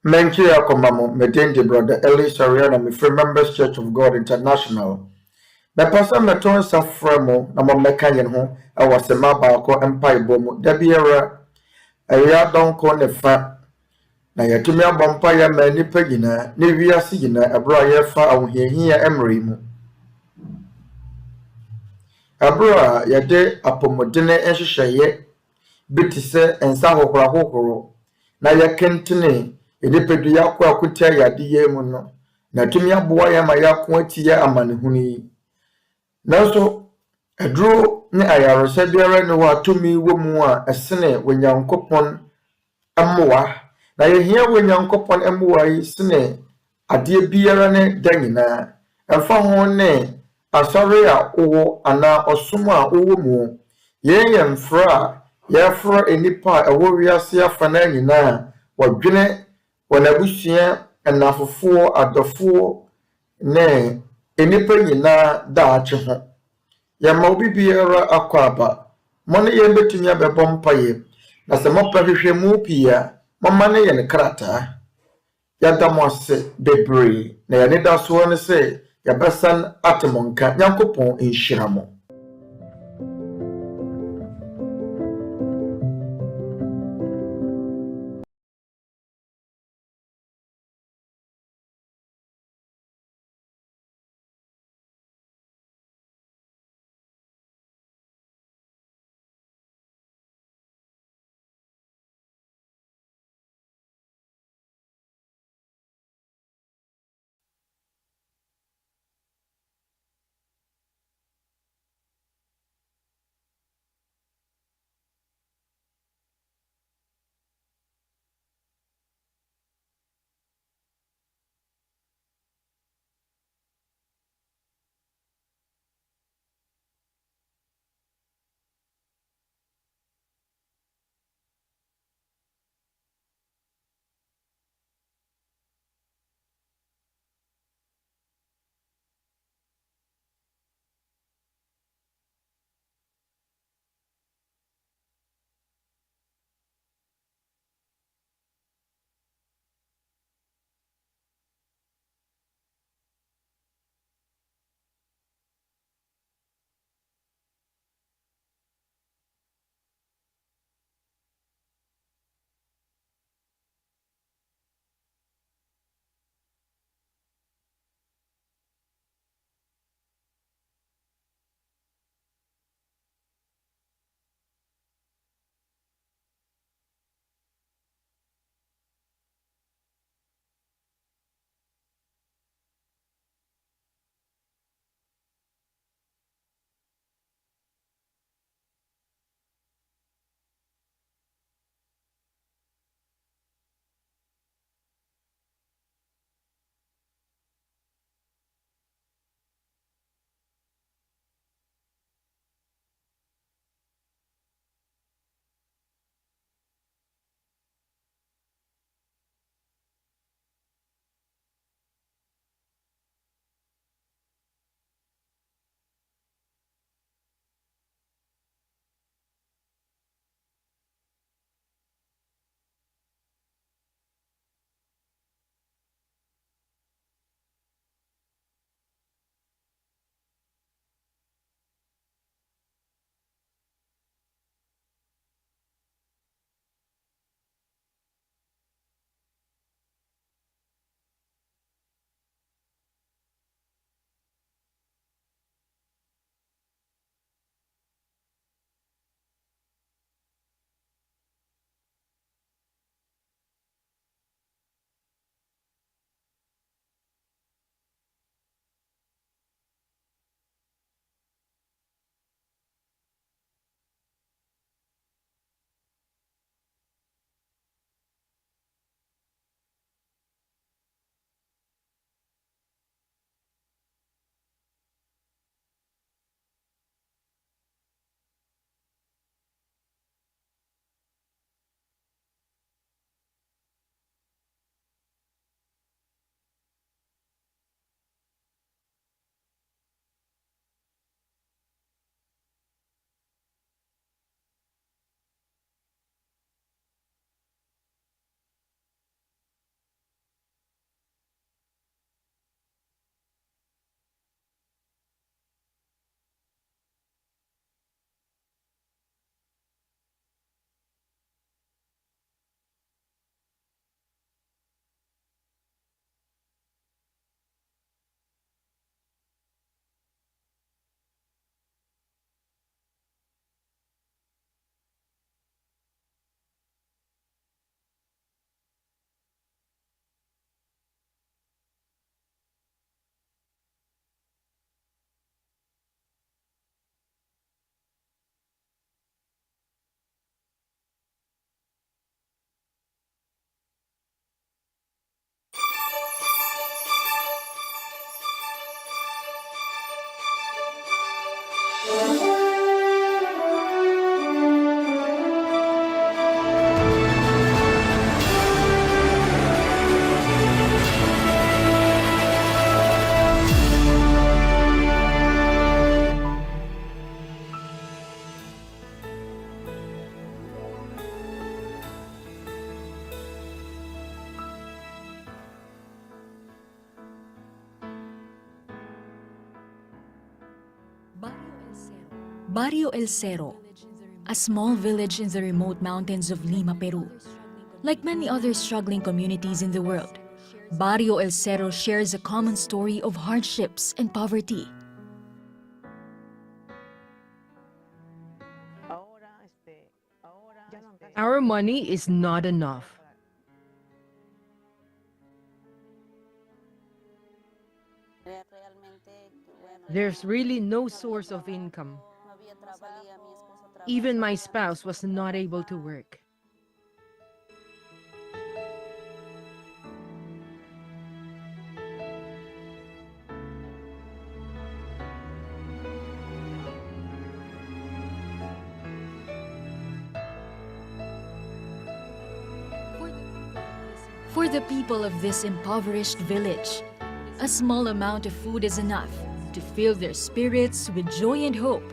Menkia Komamo, Medindi brother Eli Soriano, me free members Church of God International. Me pasa meton sa fremo na mo meka yen ho e wasema ba ko empire bomu da biara Awia donko ne fa na yetumi abompa ya ma nipa nyina ne wiase nyina ebro aye fa ahohiahia emre mu ebro yede apomodene enhyehyeye bitise ensa hohoro na yakentene edipedu yakọ akutia yade ye mu no na tumi aboa ya ma yakọ atia amanehuni nanso edru ne ayaresa biara ne wa tumi wo mu a esene wenyankopon amoa na yehia wenyankopon amoa yi sene ade biara ne danyina emfa ho ne asore a owo ana osom a owo mu yeyem fra yefra enipa ewo wiase afana nyina wadwene wanabusua enafofo adofo ne enipa nyina daache ho yama obi biara akwaba mone yembetumi abebɔ mpaye na se mopa hwehwemu pia mama ne ye ne krata yadamose bebre na ye ne daso ne se yabesan atemonka nyankopon enhyiramo. Barrio El Cerro, a small village in the remote mountains of Lima, Peru. Like many other struggling communities in the world, Barrio El Cerro shares a common story of hardships and poverty. Our money is not enough. There's really no source of income. Even my spouse was not able to work. For the people of this impoverished village, a small amount of food is enough to fill their spirits with joy and hope.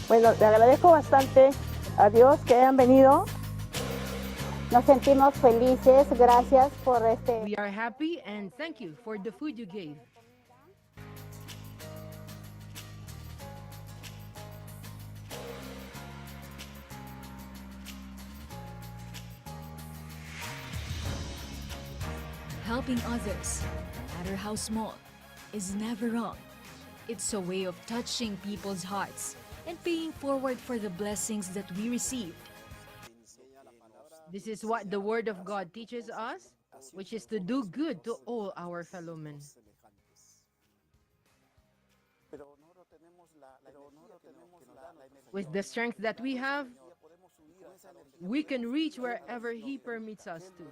Bueno, le agradezco bastante a Dios que hayan venido. Nos sentimos felices. Gracias por este. We are happy and thank you for the food you gave. Helping others, no matter how small, is never wrong. It's a way of touching people's hearts and paying forward for the blessings that we received. This is what the Word of God teaches us, which is to do good to all our fellow men. With the strength that we have, we can reach wherever He permits us to.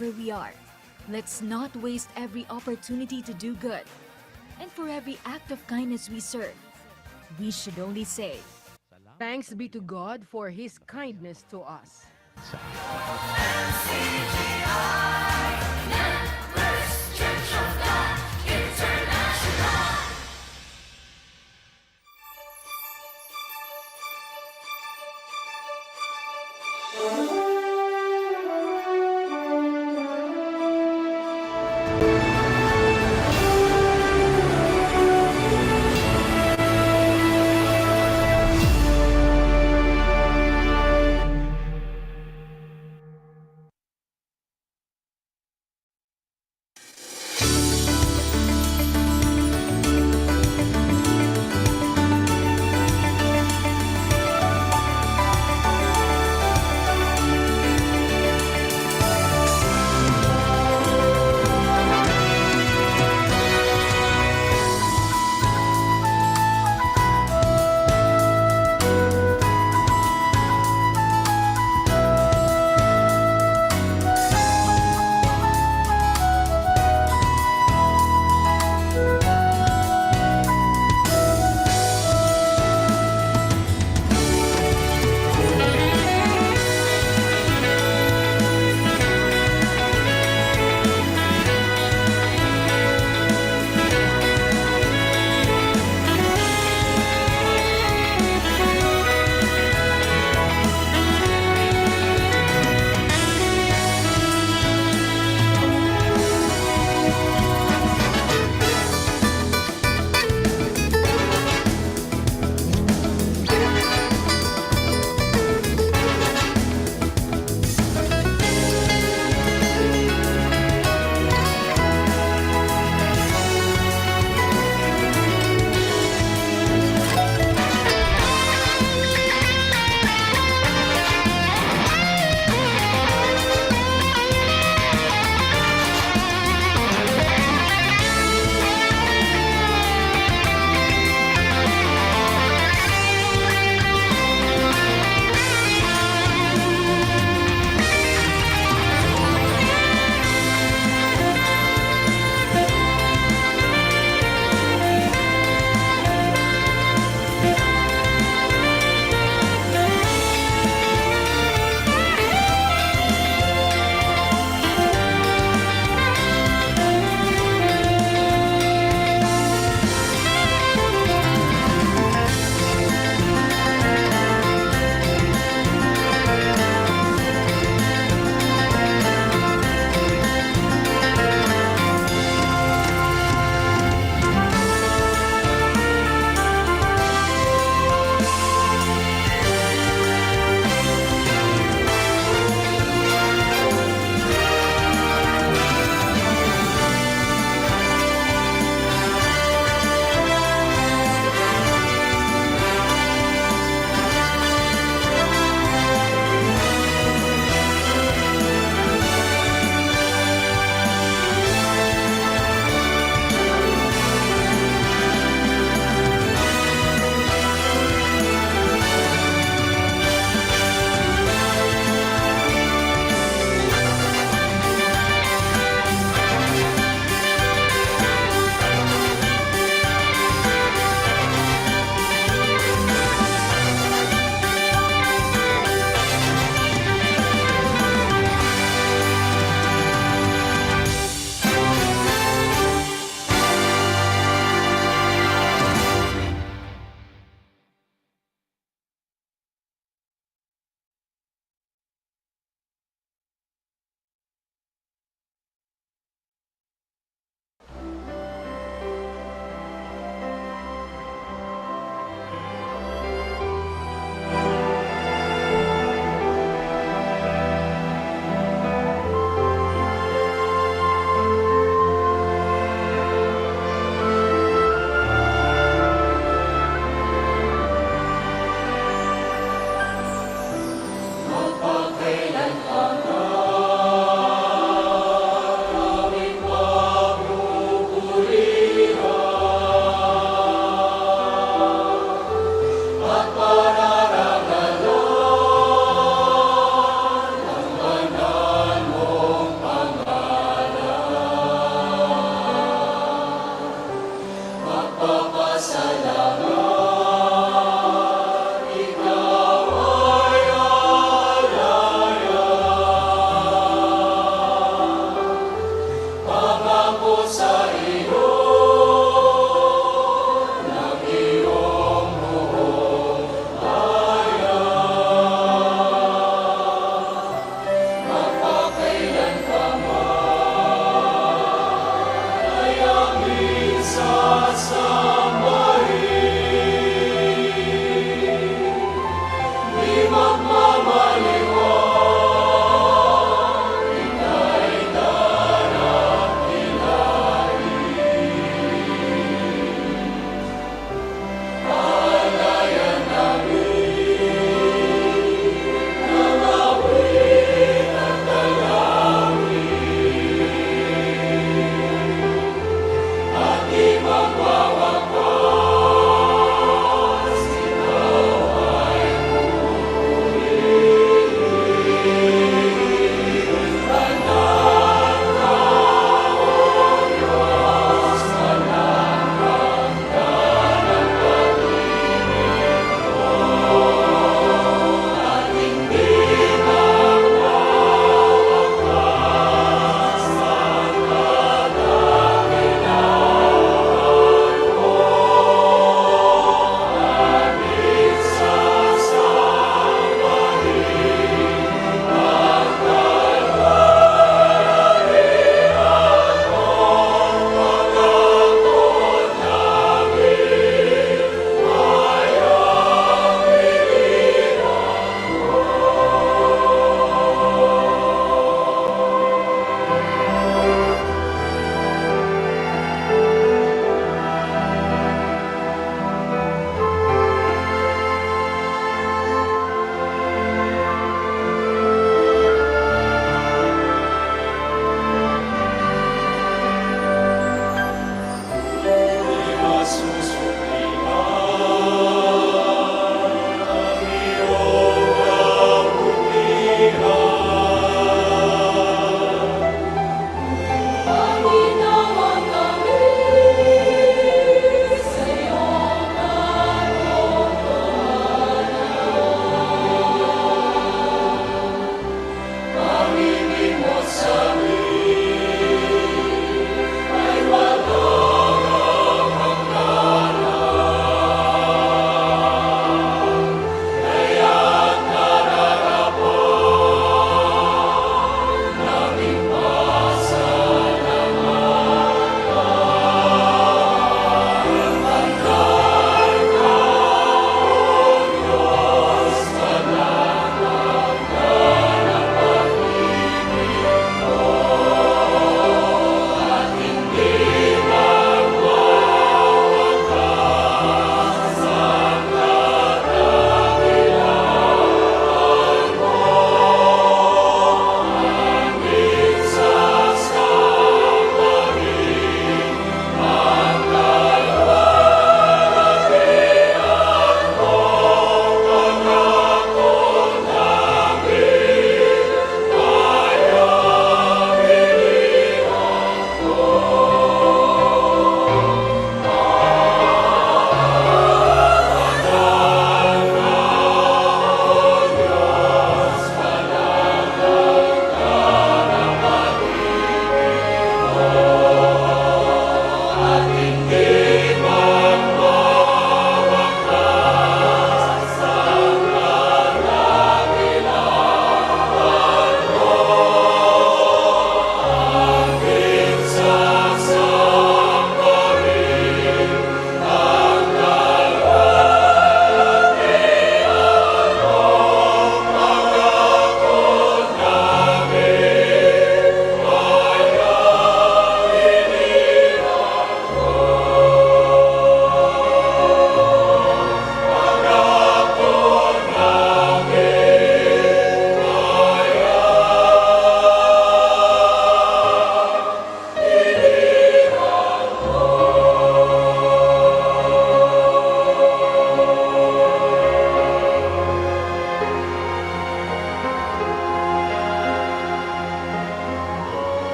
Wherever we are, let's not waste every opportunity to do good. And for every act of kindness we serve, we should only say, Thanks be to God for His kindness to us.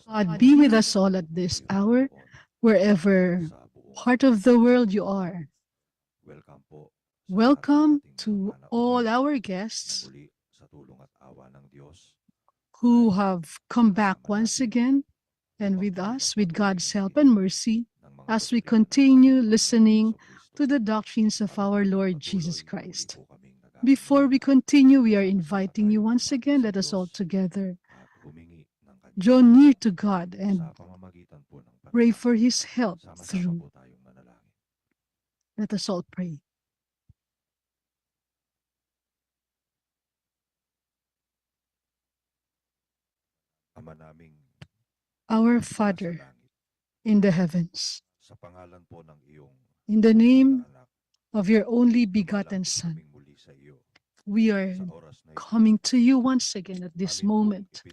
God, be with us all at this hour, wherever part of the world you are. Welcome to all our guests who have come back once again and with us, with God's help and mercy, as we continue listening to the doctrines of our Lord Jesus Christ. Before we continue, we are inviting you once again, let us all together draw near to God and pray for His help through. Let us all pray. Our Father in the heavens, in the name of your only begotten Son, we are coming to you once again at this moment.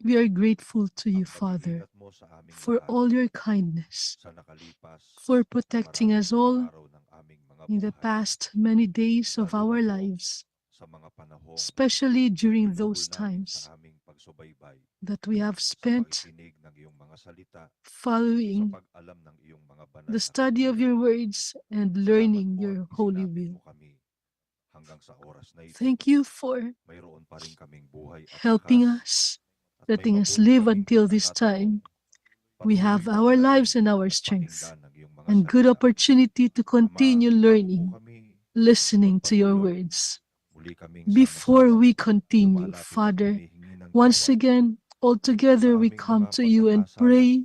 We are grateful to you, Father, for all your kindness, for protecting us all in the past many days of our lives, especially during those times that we have spent following the study of your words and learning your holy will. Thank you for helping us, letting us live until this time. We have our lives and our strength and good opportunity to continue learning, listening to your words. Before we continue, Father, once again, all together we come to you and pray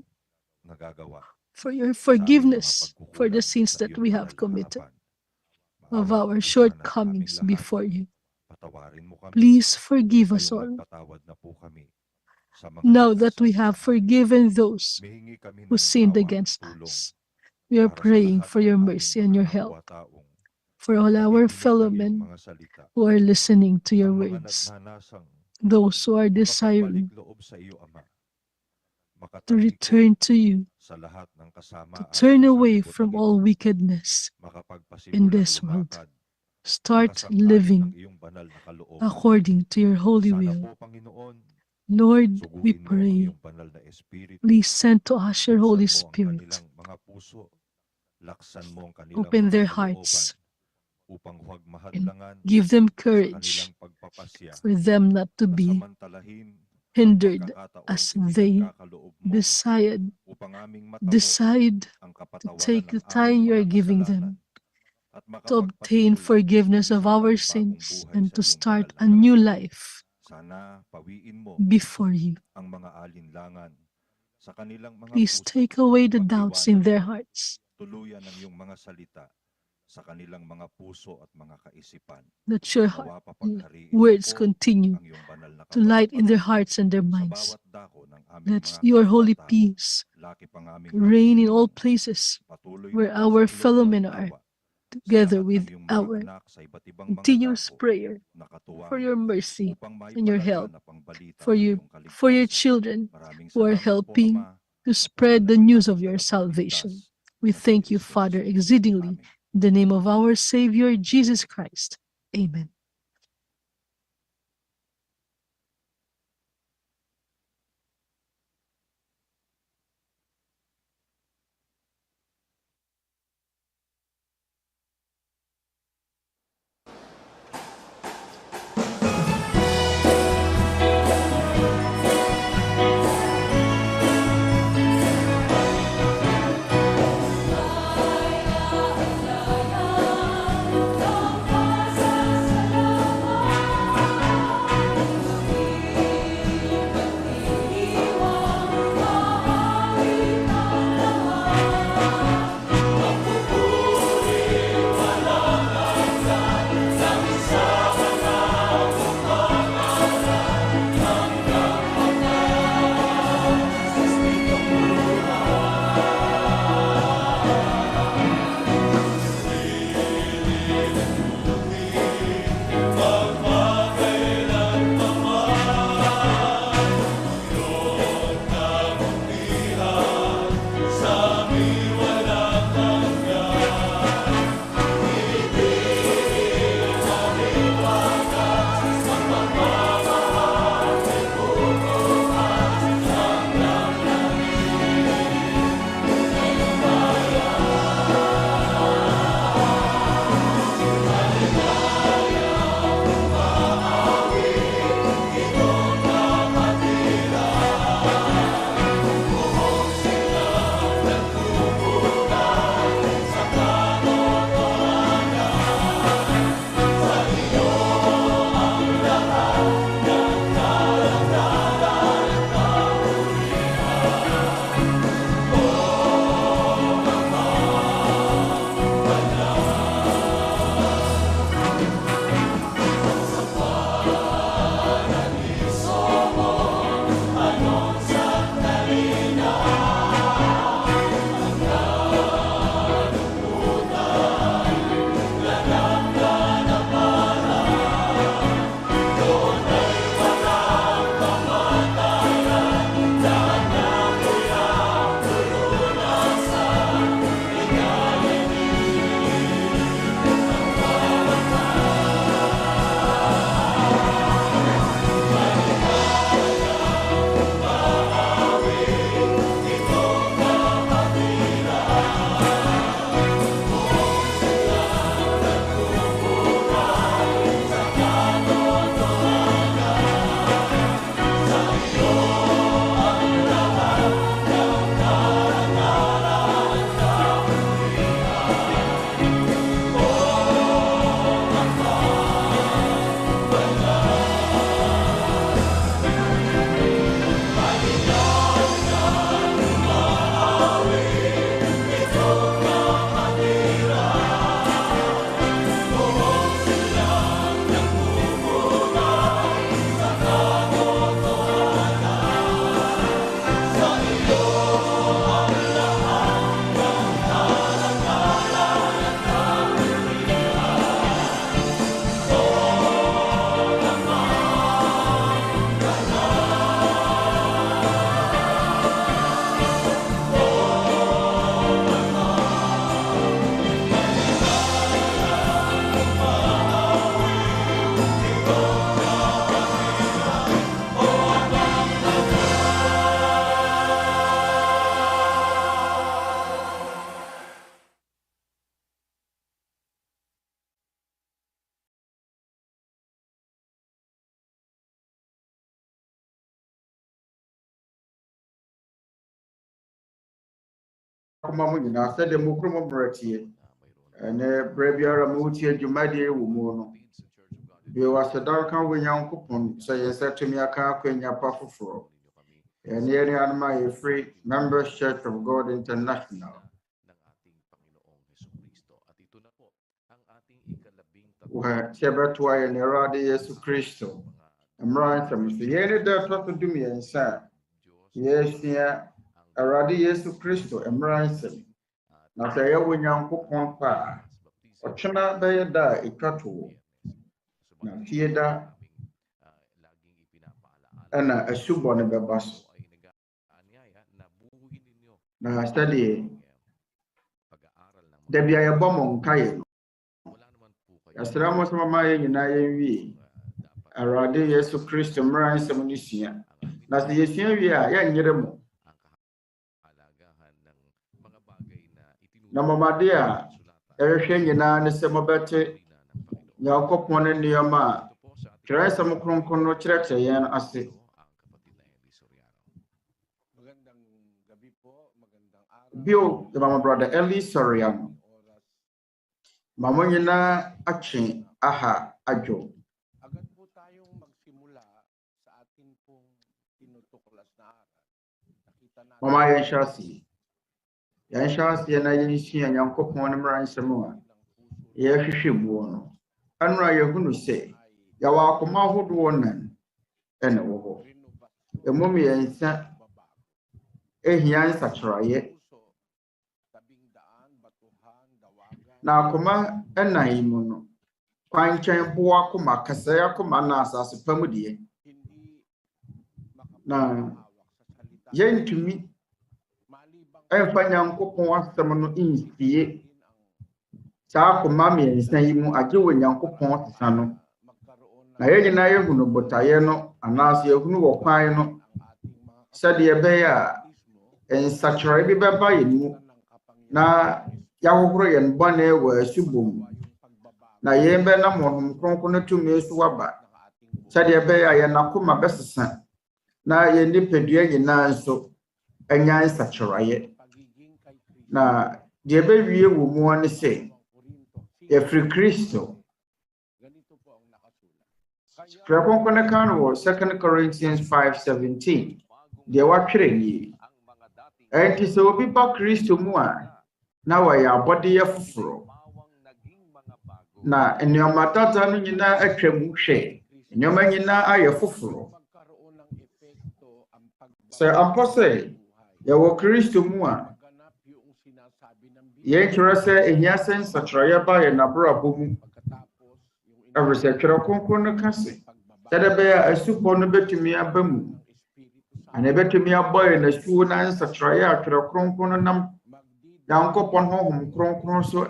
for your forgiveness for the sins that we have committed, of our shortcomings before you. Please forgive us all. Now that we have forgiven those who sinned against us, we are praying for your mercy and your help for all our fellow men who are listening to your words, those who are desiring to return to you, to turn away from all wickedness in this world. Start living according to your holy will. Lord, we pray, please send to us your Holy Spirit. Open their hearts and give them courage for them not to be hindered as they decide to take the time you are giving them to obtain forgiveness of our sins and to start a new life before you. Please take away the doubts in their hearts. Let your words continue to light in their hearts and their minds. Let your holy peace reign in all places where our fellow men are, together with our continuous prayer for your mercy and your help, for your children who are helping to spread the news of your salvation. We thank you, Father, exceedingly, in the name of our Savior, Jesus Christ. Amen. kuma mu nyinaa sɛdeɛ mokuro mu mmerɛteɛ ɛnɛ berɛ biara ma wotie dwumadie wɔ mu no deɛ wasedan ka wɔ Nyankopɔn sɛ yɛsɛ tumi aka akwanya pa foforɔ ɛne yɛne anoma yɛ free Members Church of God International wɔ sɛbɛtoa yɛ ne Awurade Yesu Kristo Mmara Nsɛm so yɛne da ɛtɔ so dumiɛnsa a yɛasua Awurade Yesu Kristo Mmara Nsɛm na sɛ yɛwɔ Nyankopɔn pa a ɔkyena bɛyɛ da a ɛtwa to na fie da ɛna asubɔ ne bɛba so na sɛdeɛ da bia yɛbɔ mo nkaeɛ no yɛsrɛ mo sɛ mama yɛ nyinaa yɛnwie Awurade Yesu Kristo Mmara Nsɛm no sua na sɛ yɛsua wie a yɛnyere mo na mamade a yɛhwehwɛ nyinaa ne sɛ mobɛte Nyankopɔn ne nneɛma a Twerɛ Kronkron no kyerɛkyerɛ yɛn ase bio the Mama Brother Eli Soriano Mama nyinaa atwe aha adwo Mama yɛnhyɛ ase na yɛnsua Nyankopɔn ne Mmara Nsɛm a yɛhwehwɛ buo no anura yɛhunu sɛ yɛwɔ akoma ahodoɔ nan ɛna wɔ hɔ mmom yɛnsa ehia nsakyerɛeɛ na akoma ɛnan mu no kwankyɛn boa akoma kasa akoma na asase pam deɛ na yɛntumi ɛmfa Nyankopɔn asɛm no nsie saa akoma mmiɛnsa yi mu agye wɔ Nyankopɔn sesa no na yɛn nyinaa yɛhunu botae no anaasɛ yɛhunu wɔ kwan no sɛdeɛ ɛbɛyɛ a nsakyerɛeɛ bi bɛba yɛn mu na yɛahohoro yɛn bɔne wɔ asubom na yɛn bɛnam Honhom Kronkron no tumi so waba sɛdeɛ ɛbɛyɛ a yɛn akoma bɛsesa na yɛn nipadua nyinaa nso anya nsakyerɛeɛ na deɛ ɛbɛwie wɔ mu ne sɛ yɛfiri Kristo Twerɛ Kronkron no ka no wɔ 2 Corinthians 5:17 deɛ watwerɛ nie ɛnti sɛ obi ba Kristo mu a na wɔyɛ abɔdeɛ foforɔ na nneɛma dada no nyinaa atwa mu hwɛ nneɛma nyinaa ayɛ foforɔ sɛ ampɔ sɛ yɛwɔ Kristo mu a yɛntwerɛ sɛ ehia sɛ nsakyerɛeɛ ba yɛ n'abrabɔ mu ɛwɔ sɛ Twerɛ Kronkron no ka se sɛdeɛ ɛbɛyɛ a asubɔ no bɛtumi aba mu ana bɛtumi abɔ yɛ n'asuo na nsakyerɛeɛ a Twerɛ Kronkron no nam Nyankopɔn Honhom Kronkron so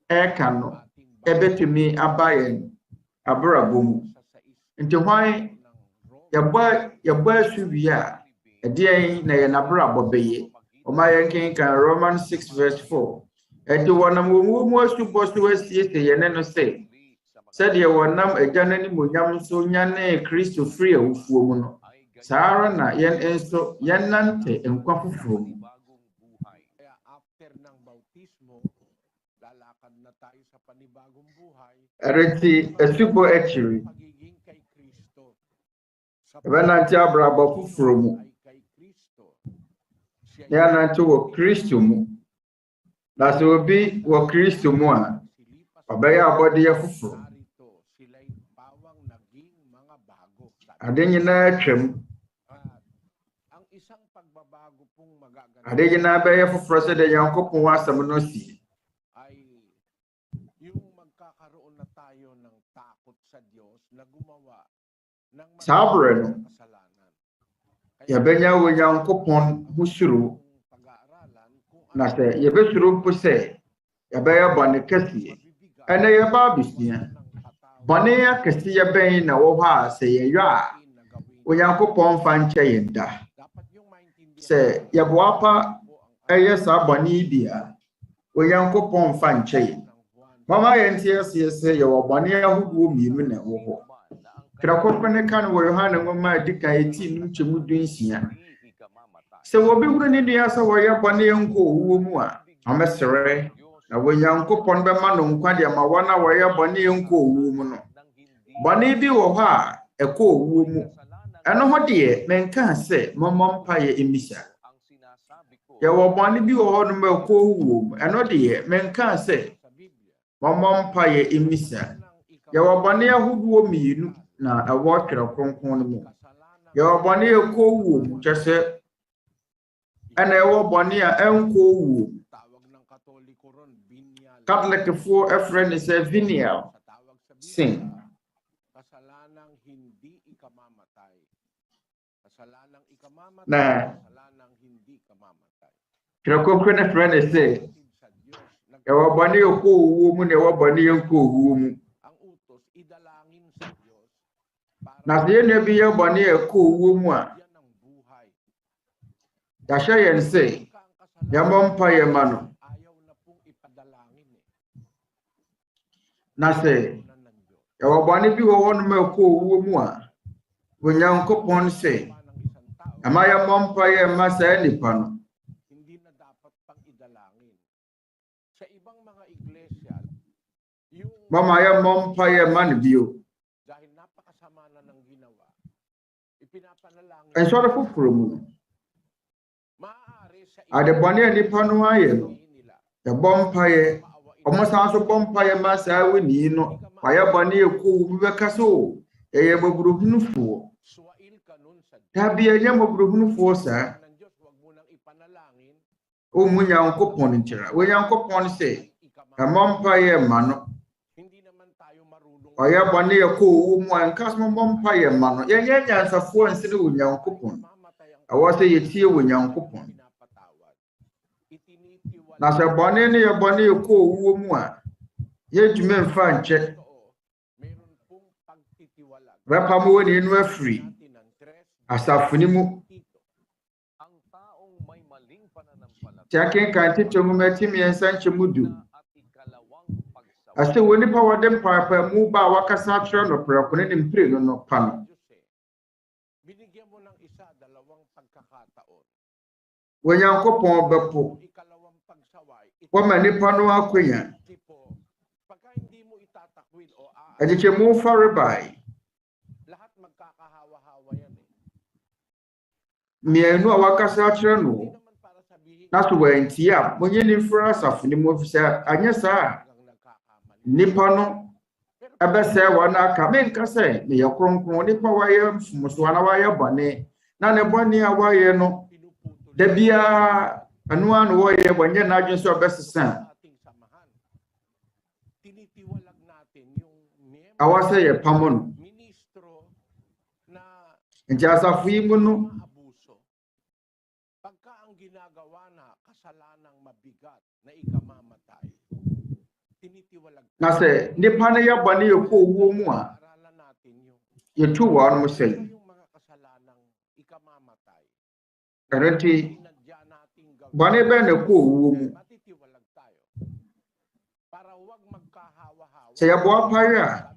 ɛka no ɛbɛtumi aba yɛn abrabɔ mu nti hwan yɛbɔ asu wie a ɛdeɛn na yɛn abrabɔ bɛyɛ ɔma yɛn kenkan Romans 6:4 ɛde wɔnam wɔn mu asubɔ so asiesie yɛn no sɛ sɛdeɛ wɔnam agya n'animonyam so nyane Kristo firi awufuo mu no saa ara na yɛn nso yɛnante nkwa foforɔ mu ɛreti asubɔ akyiri ɛbɛnante abrabɔ foforɔ mu yɛnante wɔ Kristo mu na sɛ obi wɔ Kristo mu a ɔbɛyɛ abɔdeɛ foforɔ ade nyinaa atwam ade nyinaa bɛyɛ foforɔ sɛdeɛ Nyankopɔn asɛm no si saa berɛ no yɛbɛnya wɔ Nyankopɔn ho suro na sɛ yɛbɛsuro mpo sɛ yɛbɛyɛ bɔne kɛseɛ ɛnɛ yɛba abɛsua bɔne akɛseɛ bɛn na wɔ hɔ a sɛ yɛyɔ a Onyankopɔn mfa nkyɛ yɛn da sɛ yɛboa pa ɛyɛ saa bɔne yi bi a Onyankopɔn mfa nkyɛ yɛn mama yɛnte aseɛ sɛ yɛwɔ bɔne ahodoɔ mmienu na ɛwɔ hɔ Twerɛ Kronkron no ka no wɔ Yohane nwoma a ɛdi kan 18 nkyɛmu 16 Se wobi hunu ni nua sɛ wɔyɛ bɔne nko owuo mu a amesere na Onyankopɔn bɛma no nkwa de ma wɔn a wɔyɛ bɔne nko owuo mu no. Bɔne bi wɔ hɔ a ɛkɔ owuo mu. Ɛno ho deɛ menka sɛ mommɔ mpaeɛ mmisa. Yɛwɔ bɔne bi wɔ hɔ no ma ɛkɔ owuo mu. Ɛno deɛ menka sɛ mommɔ mpaeɛ mmisa. Yɛwɔ bɔne ahodoɔ mmienu na ɛwɔ Twerɛ Kronkron no mu. Yɛwɔ bɔne ɛkɔ owuo mu kyerɛ sɛ ɛna ɛwɔ bɔne a ɛnkɔ owuo mu. Catholicfoɔ ɛfrɛ ne sɛ venial sin. Na Twerɛ Kronkron ɛfrɛ ne sɛ ɛwɔ bɔne ɛkɔ owuo mu na ɛwɔ bɔne ɛnkɔ owuo mu. Na sɛ yɛn bi yɛ bɔne ɛkɔ owuo mu a yɛahyɛ yɛn sɛ yɛmmɔ mpaeɛ ma no. Na sɛ yɛwɔ bɔne bi wɔ hɔ no ma ɛkɔ owuo mu a Onyankopɔn sɛ ama yɛmmɔ mpaeɛ ma saa nipa no. Mama yɛmmɔ mpaeɛ ma no bio. Nsɔre foforɔ mu no ade bɔne a nipa no ayɛ no yɛbɔ mpaeɛ ɔmo san so bɔ mpaeɛ ma saa wani no wayɛ bɔne ɛkɔ owuo mu bɛka sɛ o ɛyɛ mmɔborɔhunufoɔ. Dabi ɛnyɛ mmɔborɔhunufoɔ saa. Ɔmmu Nyankopɔn nkyerɛ. Onyankopɔn sɛ ɛmmɔ mpaeɛ ma no. Ɔyɛ bɔne ɛkɔ owuo mu a nka so mmɔ mpaeɛ ma no. Yɛnyɛ nyansafoɔ nsene Onyankopɔn. Ɛwɔ sɛ yɛtie Onyankopɔn. Na sɛ bɔne ne yɛ bɔne ɛkɔ owuo mu a yɛntumi mfa nkyɛ. Bɛpam wani no afiri asafo mu. Tiakenkan tete nwoma ti mmiɛnsa nkyɛmu 10. Ase wɔ nipa wɔde mpaepaamu ba a wakasa akyerɛ no prɛko ne mpire no pa no. Onyankopɔn bɛpo wɔma nipa no akonya. Adikyɛmu fare bae. Mmienu a wakasa akyerɛ no na so wɔantie a monye ne mfra asafo ne mu ofisa anyɛ saa nipa no ɛbɛsɛ wɔn aka menka sɛ ne yɛ kronkron nipa wayɛ mfomsoa na wayɛ bɔne na ne bɔne a wayɛ no da biara ɛno a no wɔyɛ wɔnyɛ n'adwene sɛ ɔbɛsesa awɔ sɛ yɛ pam no. Nti asafo yi mu no na sɛ nipa no yɛ bɔne ɛkɔ owuo mu a yɛtu wɔn mo sɛ ɛno nti bɔne bɛn na ɛkɔ owuo mu. Sɛ yɛbɔ apae a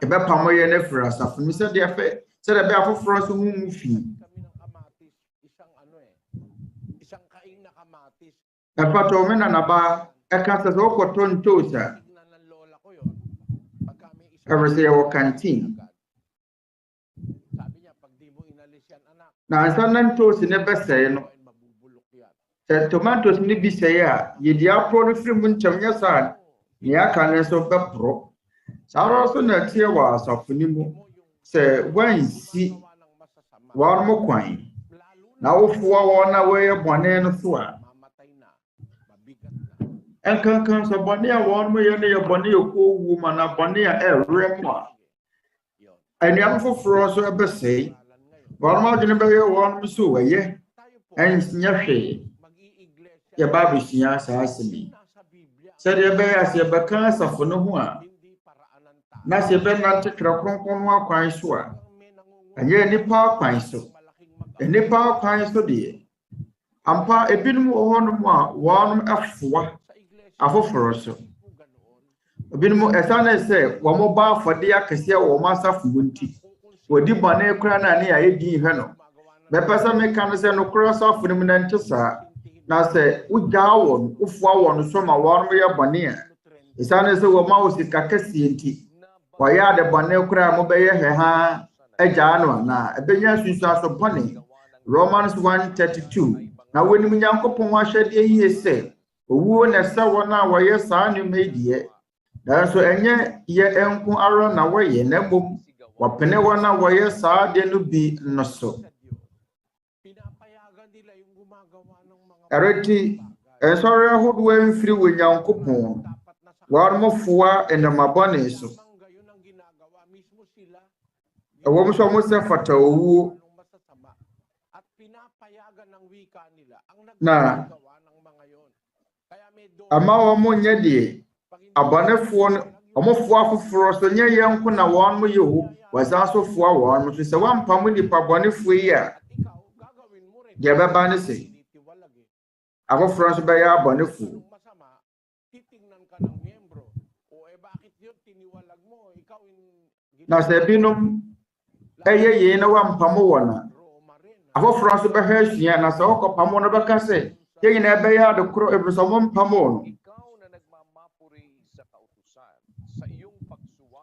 yɛbɛpam yɛ no afiri asafo no sɛdeɛ bɛyɛ afoforɔ nso ho mu fi. Ɛpatɔ me na naba ɛka sɛ wokɔtɔ ntoos a ɛwɔ sɛ yɛwɔ canteen. Na ansa na ntoos ne bɛsɛe no sɛ tomatoes ne bi sɛe a yɛdi aporo no firi mu nkyɛm nyɛ saa ne aka ne nso bɛporɔ. Saa ara nso na ɛteɛ wɔ asafo no mu sɛ wansi wɔn mo kwan na wofoa wɔn a wɔyɛ bɔne no so a ɛnkankan sɛ bɔne a wɔn mo yɛ no yɛ bɔne ɛkɔ owuo mu na bɔne a ɛwerɛ mu a anuanom foforɔ nso ɛbɛsɛe. Wɔn mo adwene bɛyɛ wɔn mo so wɔyɛ ɛnyɛ hwee. Yɛba abɛsua saa asɛm yi sɛdeɛ ɛbɛyɛ a sɛ yɛbɛka asafo no ho a na sɛ yɛbɛnante Twerɛ Kronkron no akwan so a ɛnyɛ nipa akwan so. Nipa akwan so deɛ ampa ebinom wɔ hɔnom a wɔn afoa afoforo so. Ebinom ɛsane sɛ wɔn ba afɔde akɛseɛ wɔ wɔn asafo mu nti wɔdi bɔne kora na ne ayɛ din hwɛ no me pesa me kan se no kro so afunu mu na ntesa na se ugya won ufua won so ma won mo ye bɔne a isane se wo ma wo sika kase enti wa ya de bɔne kura mo be ye he ha agya no na ebenya susu aso bɔne Romans 1:32 na woni mu Nyankopɔn ahwede yie se owuo na se wona wo ye saa ne medie nanso enye ye enko aro na wo ye na bom wapene wona wo ye saa de no bi no so Areti esore ahodo amfiri wo Nyankopɔn wa mo foa enamabɔne so ewo so mo se fata owuo na ama wo mo nye de abɔnefoɔ no ɔmofo afoforo so nye yenko na wɔn mo yehu wasa so foa wɔn mo so se wampam nipa bɔnefo yi a de bɛba ne se afoforo so bɛ ya abɔnefo na se binom eye ye na wampam wɔna afoforo so bɛ ha asua na se okopam no bɛka se ye na bɛ ya de kro ebiso mo mpam no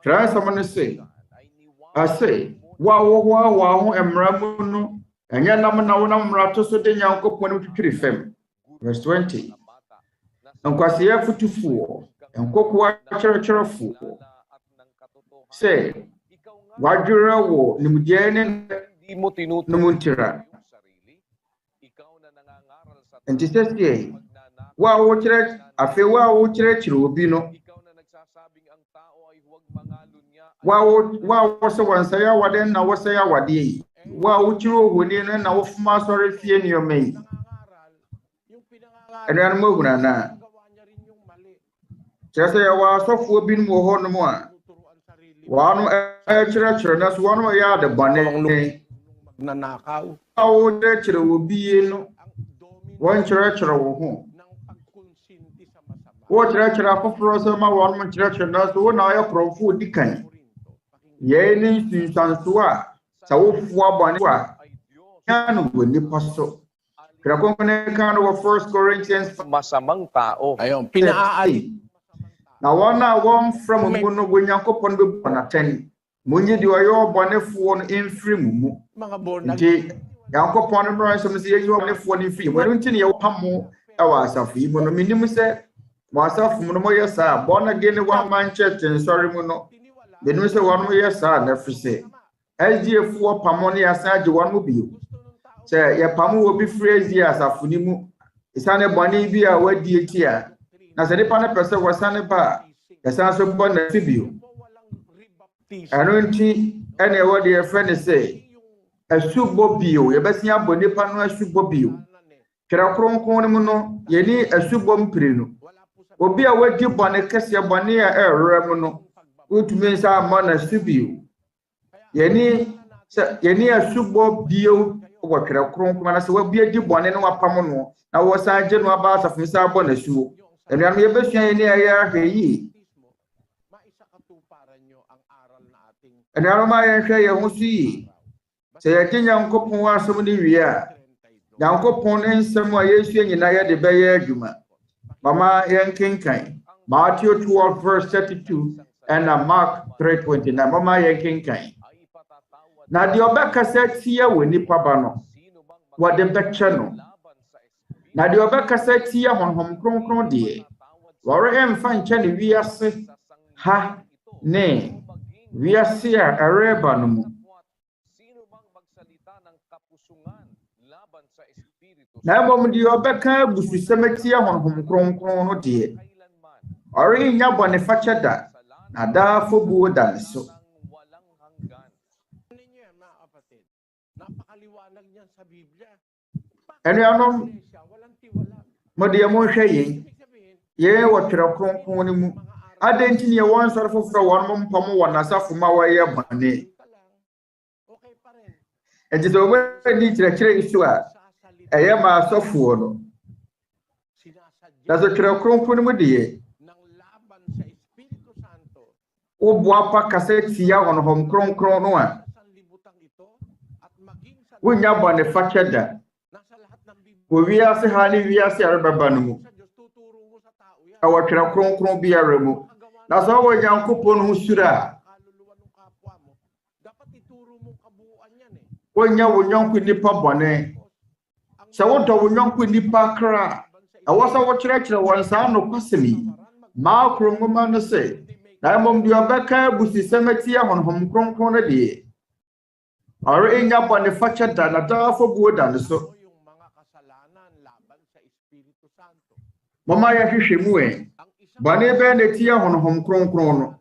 Transamone say, I say, wow, ho emra mu no, enya nam na wona mra to so de Nyankopɔn twitwiri fam. Verse 20. Nkwase afutufuo, enkoko akyerɛkyerɛfo. Say, wadwere wo nimdiye ne numuntira. Enti sɛ wa wo kyerɛ afi wa wo kyerɛkyerɛ obi no. Wa so wan say awade na wo say awade yi wa wo kiro honi no na wo fuma sɔre fie nioma yi ɛdan mo huna na kyerɛ sɛ wa asɔfo bi no ho no mo a wa no ɛkyerɛkyerɛ na so wɔn yɛ ade bɔne na nakaw wo de kyerɛ wo bie no wɔn kyerɛkyerɛ wo ho wo kyerɛkyerɛ afoforo sɛ ma wɔn mo kyerɛkyerɛ na so wo na yɛ korɔfo di kan ye ni sinsanso a sa wo fua bɔne a kan wo nipa so Twerɛ Kronkron kan wo 1 Corinthians masamang tao ayon pinaali na wana won from mu no Nyankopɔn be bonaten munyi di oyo bɔnefoɔ no emfiri mu mga born nti Nyankopɔn no bro nsɛm sɛ ye bɔnefoɔ no emfiri mu nti ne ye pamo ɛwɔ asafo yi mu no minim sɛ mo asafo mu no mo yɛ saa bɔna ge ne wa man church nsɔre mu no Benu se wanu ye sa na frise. SDF pamo ne asa je wanu bio. Se ye pamo obi frezi asafuni mu. Isane bɔne bi a wadi eti a. Na se nipa ne pese wasane ba. Yasa so bɔ na fibio. Anu nti ene e wodi e friend se asubɔ bio ye besia bɔ nipa no asubɔ bio. Twerɛ Kronkron mu no ye ni asubɔ mpire no. Obi a wadi bɔne kese bɔne a ɛrɛ mu no. Utumi sa mana subio yeni asubo bio wo Twerɛ Kronkron na se wabia di bɔne no wapam no na wo san je no aba asafo sa bɔ na suo enuam ye besua yeni aya hweyi enuam ma ye hwe ye ho sui se ye ti Nyankopɔn asom ni wie a Nyankopɔn nsɛm a Yesu nyinaa ye de bɛyɛ adwuma mama ye nkenkan Matthew 12 verse 32 and Mark 3:29 mama ye kenkan na de obekasa tia we nipa ba no wo de beche no na de obekasa tia Honhom Kronkron de wo re emfa nche ne wiase ha ne wiase a areba no mu na bom de obeka bususem tia Honhom Kronkron no de ore nya bone fache da na da fobuo dan so ene anom mode mo hweye ye wo Twerɛ Kronkron mu adenti ne won sɔre foforo won mo mpam won asafo ma waye bɔne enti do we ni kyerɛkyerɛ isu a eye ma asafo no da so Twerɛ Kronkron mu de Obuapa kasa tia Honhom Kronkron no a wonya bɔne fakyɛ da owiase ha ne wiase arebɛba no mu ɛwɔ Twerɛ Kronkron biara mu na sɛ wɔwɔ Nyankopɔn ho suro a wonya wo nyɔnko nipa bɔne sɛ wodɔ wo nyɔnko nipa kra ɛwɔ sɛ wokyerɛkyerɛ wɔn saa nokwasɛm yi maa koro nwoma no sɛ na mmom deɛ ɔbɛka abusisɛm atia Honhom Kronkron no deɛ ɔre nya bɔne fakyɛ da na daafo buo da no so mama yɛhwehwɛ mu bɔne bɛɛ na tia Honhom Kronkron no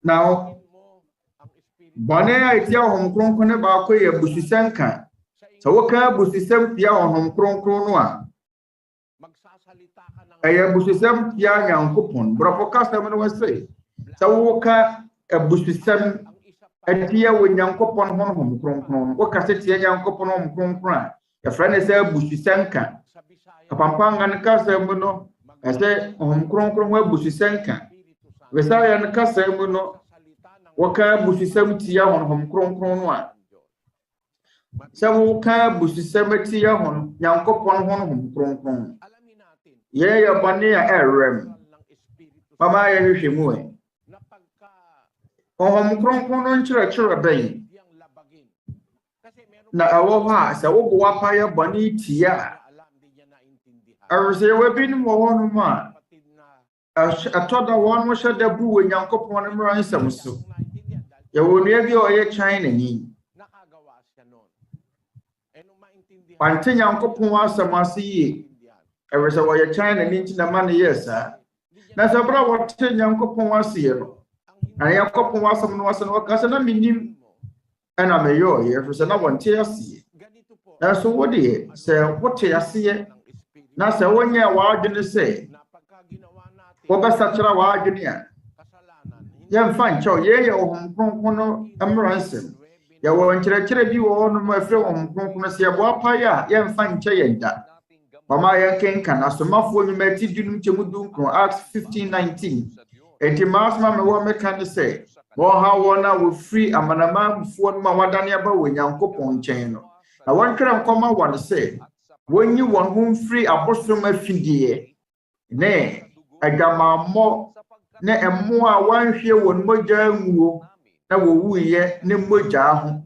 na bɔne a tia Honhom Kronkron ne baako yɛ abusisɛm ka sɛ woka abusisɛm tia Honhom Kronkron no a ɛyɛ abusisɛm tia Nyankopɔn borɔfo kasɛm no wɔse sɛ woka abusisɛm atia wo Nyankopɔn Honhom Kronkron woka sɛ tia Nyankopɔn Honhom Kronkron a yɛfrɛ ne sɛ abusisɛm ka pampango no kasɛm mu no ɛsɛ Honhom Kronkron ho abusisɛm ka Vesaya no kasɛm mu no woka abusisɛm tia Honhom Kronkron no a sɛ woka abusisɛm tia Nyankopɔn Honhom Kronkron yɛyɛ bɔne a ɛrem mama yɛhwehwɛ mu Honhom Kronkron no nkyerɛkyerɛ bɛn na ɛwɔ hɔ a sɛ wobɔ wapayɛ bɔne tia a ɛresɛ yɛwɔ binom wɔ hɔnom a ɛtɔ da wɔn mo hyɛ da bu wɔ Nyankopɔn no mmara nsɛm so yɛwɔ nua bi a ɔyɛ China ni wante Nyankopɔn asɛm ase yie ɛresɛ wɔyɛ China ni nti na ma ne yɛ saa na sɛ bra wɔte Nyankopɔn aseɛ no na Nyankopɔn asɛm no ase no wɔka sɛ na menim ɛna meyɛ ɔyɛ ɛresɛ na wɔnte aseɛ na so wo deɛ sɛ wote aseɛ na sɛ wonyɛ w'adwene sɛ wɔbɛsakyera w'adwene a yɛmfa nkyɛw yɛyɛ Honhom Kronkron no mmara nsɛm yɛwɔ nkyerɛkyerɛ bi wɔ hɔ no ma afiri Honhom Kronkron sɛ yɛbɔ apaeɛ a yɛmfa nkyɛ yɛn da mama yɛnkenka na asomafoɔ nnwuma ti dunum kyɛmu dunkron Acts 15:19 enti maasoma mewɔ meka ne sɛ wɔha wɔn a wɔfiri amanamanfoɔ no ma wadane aba wɔ Nyankopɔn nkyɛn no na wɔntwerɛ nkɔma wɔn sɛ wɔnyi wɔn ho mfiri abosom afidie ne adwamammɔ ne ɛmmoa a wɔanhwie wɔn mogya nguo na wɔwuiɛ ne mogya ho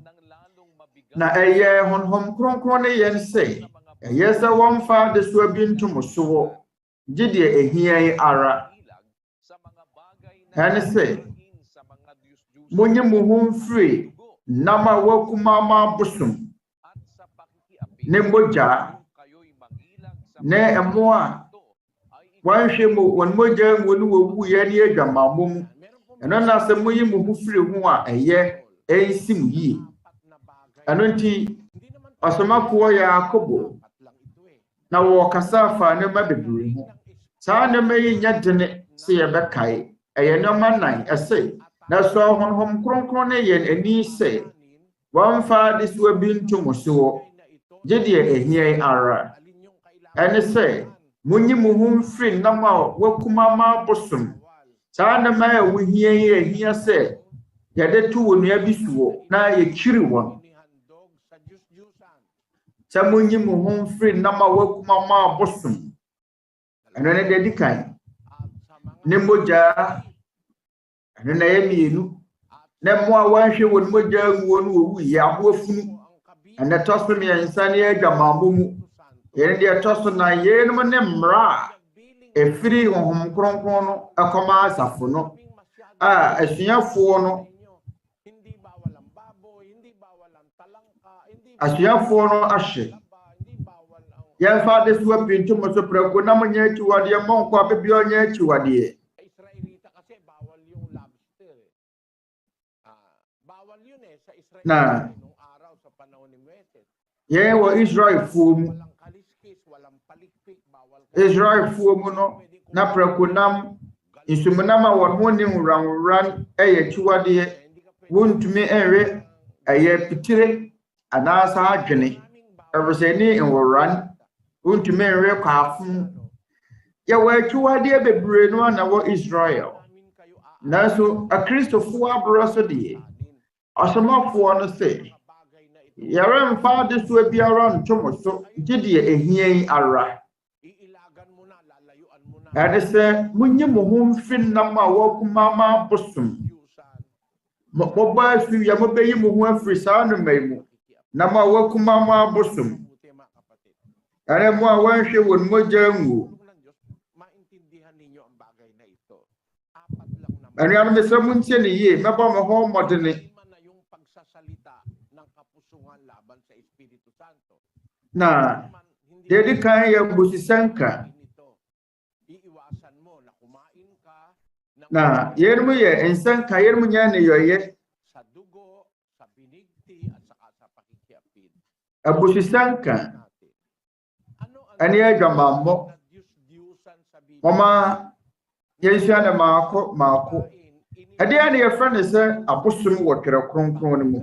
na ɛyɛ Honhom Kronkron ne yɛn sɛ ɛyɛ sɛ wɔmfa adesoa bi ntom so wɔ gye deɛ ehia yi ara ɛne sɛ monye mo ho mfiri nam a wakuma ama bosom ne mogya ne ɛmmoa wanhwe mo wɔn mogya ngo ne wɔwuiɛ ne adwamammɔ mu ɛno na sɛ moyi mo ho firi ho a ɛyɛ ɛnsim yie ɛno nti ɔsomafoɔ Yakobo na wɔkasa fa ne ma bebree ho saa ne ma yi nya dene sɛ yɛbɛkae ɛyɛ nneɛma nan ɛsɛ na so Honhom Kronkron ne yɛn ani sɛ wɔmfa de so bi ntom so wɔ gye deɛ ehia ara ɛne sɛ munyi mo ho mfiri nam a wakuma ma bosom saa ne ma a wohia yi ehia sɛ yɛde to wɔ nua bi so wɔ na yɛkyiri wɔn sɛ munyi mo ho mfiri nam a wakuma ma bosom ɛno ne de dikan ne mogya ɛno na yɛ mienu ne mo a wanhwe wɔn mogya nguo no wɔwu yɛ aboafunu ɛna tɔ so mmiɛnsa ne adwamammɔ mu yɛn deɛ tɔ so na yɛnom ne mmara efiri Honhom Kronkron no akɔma asafo no a asuafoɔ no ahye yɛmfa de so apinto mo so prɛko na mo nyɛ akyiwadeɛ mo nkɔ abɛbi ɔnyɛ akyiwadeɛ na yɛn wɔ Israelfoɔ mu no na prɛko nam nsumnam a wɔn ho ne nwurawura ɛyɛ akyiwadeɛ wontumi ɛnwe ɛyɛ pitire anaasa adwene ɛresɛni nwuran wontumi ɛnwe kwaafo yɛwɔ akyiwadeɛ bebree no na wɔ Israel nanso akristofoɔ aborɔ so deɛ Asamafoɔ no sɛ yɛremfa de so biara ntom so gye deɛ ehia yi ara. Ɛde sɛ munyi mo ho mfiri nam a wɔkumama bosom. Mɔba afi ya mɔbɛyi mo ho afiri saa nnoma yi mu. Nam a wɔkumama bosom. Ɛne mo a wɔnhwɛ wɔn mogya nguo. Anuanom sɛ muntie ne yie mɛbɔ mo ho mmɔdene. Na dedi kan yɛ mbusisanka. Na yerum yɛ nsanka yerum nya ne yoye. Abusisanka ani adwamammo. Mama yɛnsua ne maako. Ade ane yɛfrɛ ne sɛ abosom wɔ Twerɛ Kronkron no mu.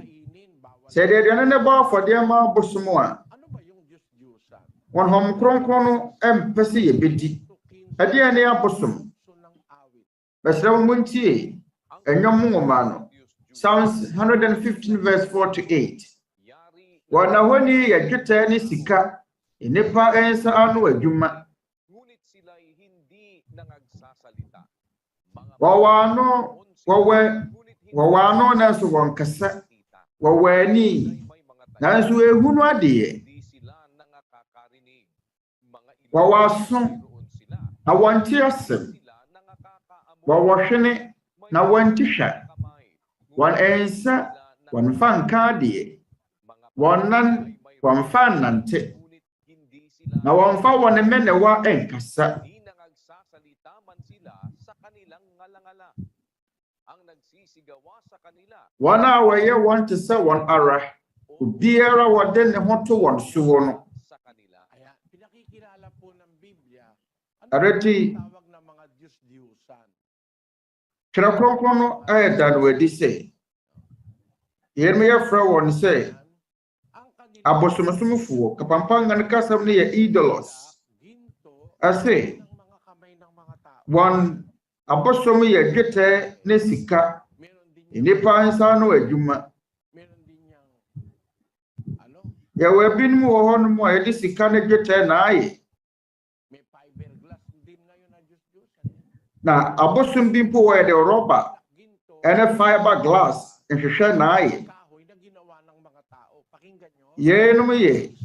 Sɛ deɛ ne bɔ afɔdeɛ ma abosom a Honhom Kronkron no empɛ sɛ yɛbɛdi. Ade ane abosom. Bɛsrɛ mo ntie ɛnwom nwoma no. Psalms 115 verse 4 to 8. Wɔna hɔni yɛ dwetɛ ne sika, nipa ensa ano adwuma. Wɔwano nanso wɔn kasa. Wɔwani nanso ehunu adeɛ. Wɔwaso na wɔnte asɛm. Wɔwɔhwene na wɔnte hwɛ. Wɔn ensa wɔnfa nka adeɛ. Wɔnan wɔnfa nante. Na wɔnfa wɔn menewa enkasa. Wɔn a wɔyɛ wɔn te sɛ wɔn ara. Obiara wɔde ne ho to wɔn so no. Areti Twerɛ Kronkron no ayɛ dan wadi sɛ yɛremyɛ frɛ wɔn sɛ abosomsomfoɔ kapampangan no kasam no yɛ idolos. Ase wɔn abosom yɛ dwetɛ ne sika. Nipa nsa no adwuma. Yɛwɔ binom wɔ hɔ no mu a yɛde sika ne dwetɛ na ayɛ. Na abosom bi mpo wɔ yɛde rɔba ɛne fiber glass nhwehwɛ na ayɛ. Yɛnom yɛ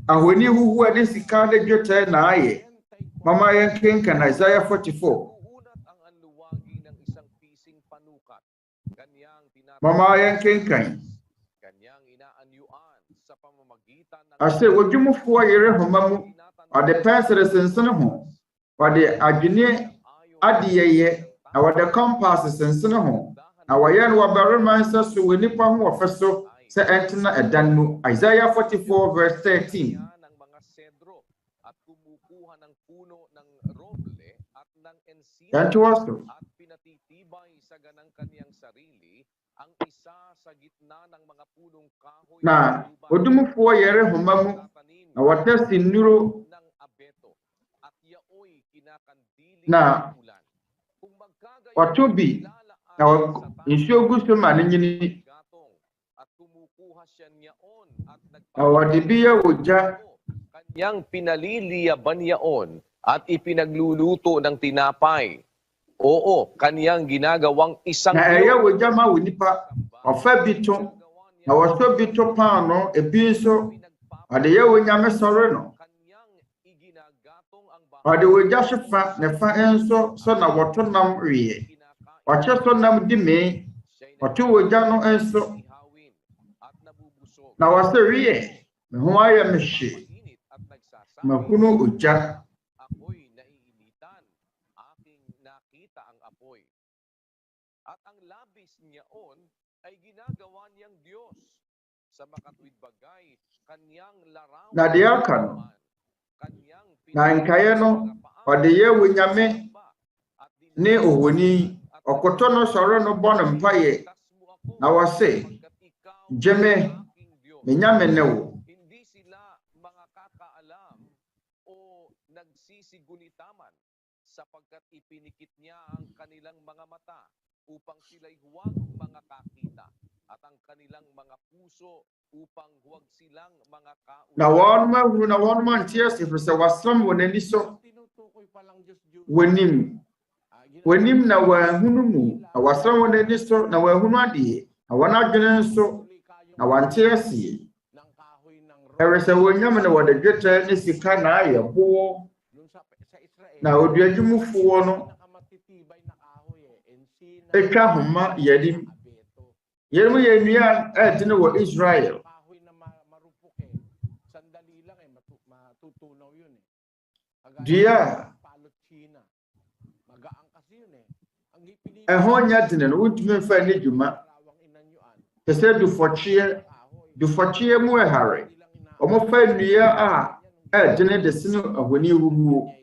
ahoni huhu ɛde sika ne dwetɛ na ayɛ. Mama yɛnkenkan Isaiah 44. Mama yɛnkenkan. Ase wodwumufoɔ yere homa mu ɔde pensere sensene ho. Wɔde adwene adeyɛyɛ na wɔde compass sensene ho. Na wɔyɛ no wɔbarima nsa so wɔ nipa ho wɔfɛ so sɛ ɛntena ɛdan mu. Isaiah 44 verse 13. Yanto so. Na odumufoɔ yere homa mu na wɔtɛ sinuro na wato bi na nsuo gu so ma ne nyini. Na wɔde bi yɛ ogya. Yang pinaliliyaban yaon at ipinagluluto ng tinapay. Oo, kaniyang ginagawang isang na ɛyɛ ogya ma wo nipa. Ɔfa bi to na wɔsɔ bi to paano ebi nso ɔde yɛ onyame sɔre no. Ɔde ogya hyefa ne fa nso so na wɔto nam wie. Ɔkyɛ so nam di me. Ɔto ogya no nso na wɔsɛ wie. Me ho ayɛ me hye. Mahunu ogya. At ang labis niyaon ay ginagawa niyang Diyos sa makatwid bagay kanyang larawan. Na deɛ aka no na nkaeɛ no ɔde yɛ onyame ne ohoni. Ɔkoto no sɔre no bɔ no mpaeɛ na wɔse gye me menyame ne wo. Hindi sila mga kakaalam o nagsisigulitaman sapagkat ipinikit niya ang kanilang mga mata upang sila'y huwag mga kakita at ang kanilang mga puso upang huwag silang mga Na wanma hunu na wanma ntias ifrisa wasram wonani so wanim na wahunu mu na wasram wonani so na wahunu ade na wana dwene so na wantiasie eresa wonyam na wada dwetɛ ne sika na ayebo na oduadwumufoɔ no etwa homa yadim yɛmu yɛ nua ɛtene wɔ Israel dua ɛho nya tene no wontumi mfa ne dwuma pɛsɛ dufɔkyeɛ mu ɛhare ɔmo fa nnua a ɛtene de sino ahoni huhuo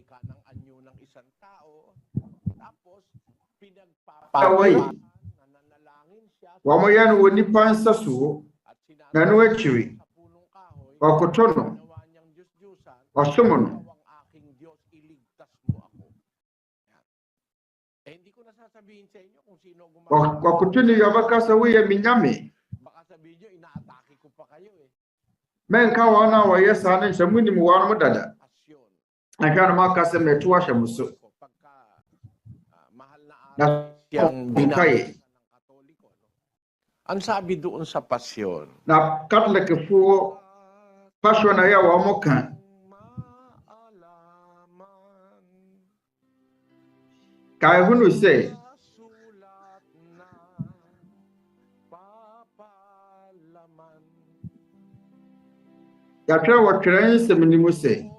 awai wɔmo yɛ no wɔ nipa nsa so na no akyiri ɔkoto no ɔsom no ɔkoto ne yɔbɛka sɛ woyɛ menyame menka wɔn a wɔyɛ saa no nhyɛ munim wɔn mo dada ahwɛ no maka sɛ meto ahyɛ mo so na binkaye Ang sabi doon sa pasyon. Na Catholic po passion na yawa mo ka. Kaya hunu say ya twa wo twerɛ nsɛm ni mu say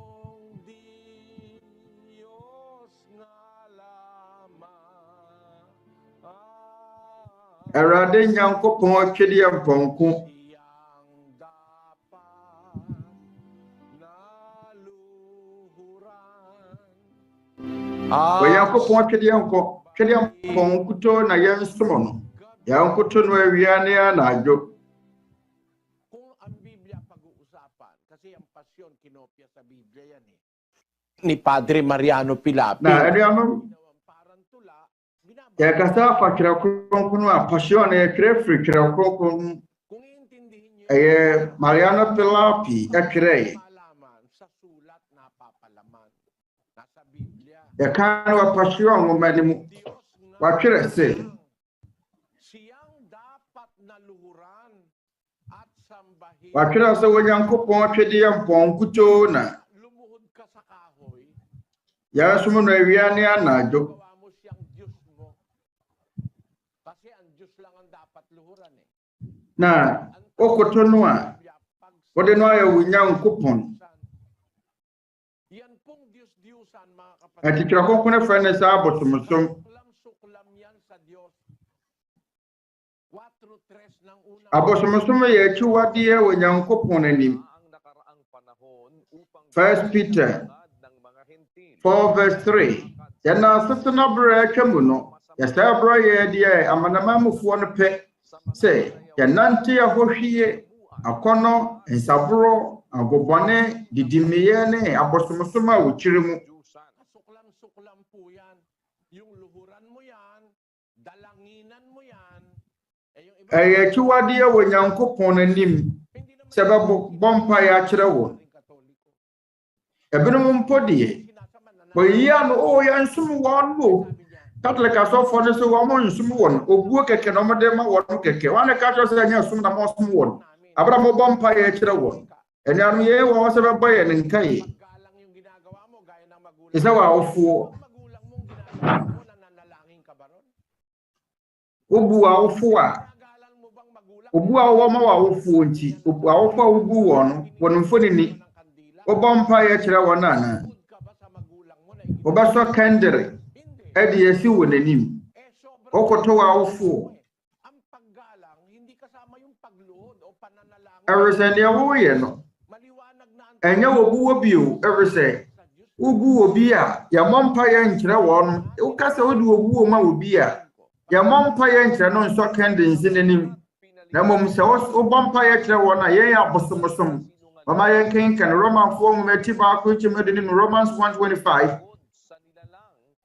Awurade Nyankopɔn atwede mpɔnko Nyankopɔn atwede mpɔnko to na yɛnsom no Nyankopɔn no awia ne anadwo Ni Padre Mariano Pilapi. Na ano ya kasa fa Twerɛ Kronkron a passion na yɛtwerɛ firi Twerɛ Kronkron Mariano Pilapi ɛtwerɛ yɛka no passion nwoma ne mu watwerɛ sɛ watwerɛ sɛ Onyankopɔn atwede mpɔnkutoo na yɛnsom no awia ne anadwo na okoto no a wode no ayɛ wo Nyankopɔn ati Twerɛ Kronkron fɛ ne saa abosomsom abosomsom yɛ akyiwadeɛ wɔ Nyankopɔn anim 1 Peter 4:3 yɛna asetena berɛ atwa mu no yɛsɛ berɛ yɛ deɛ amanamamufoɔ no pɛ sɛ yɛnante ahohwie akɔnɔ nsaboro agobɔne didimiyɛ ne abosomsom a wɔkyiri mu ɛyɛ akyiwadeɛ wɔ Nyankopɔn anim sɛ bɛbɔ mpaeɛ akyerɛ wɔn ebinom mpo deɛ wɔyia no yɛnsom wɔn mo Catholic asɔfoɔ no so wɔn nsom wɔn obuo kɛkɛ na wɔn de ma wɔn kɛkɛ wɔn ka kyerɛ sɛ nyɛ som na wɔn som wɔn abra mo bɔ mpaeɛ akyerɛ wɔn ɛne ano yɛ wɔn sɛ bɛbɔ yɛ ne nkae ɛsɛ wɔ awofoɔ obu awofoɔ a obu a wɔn ma awofoɔ nti awofoɔ a obu wɔn wɔn mfonini wɔbɔ mpaeɛ akyerɛ wɔn ana wɔbɛsɔ kɛndere ɛde yɛsi wɔ n'anim ɔkɔtɔ wɔ awofoɔ ɛresɛ deɛ wɔyɛ no ɛnyɛ wɔbuwɔ bio ɛresɛ wobu obi a yɛmmɔ mpaeɛ nkyerɛ wɔn woka sɛ wode wɔbuwɔ ma obi a yɛmmɔ mpaeɛ nkyerɛ no nsɔ kɛndere nsi n'anim na mmom sɛ wobɔ mpaeɛ kyerɛ wɔn a yɛn abosomsom mama yɛn kenkan Romanfoɔ nwoma ti baako kyɛm de no Romans 1:25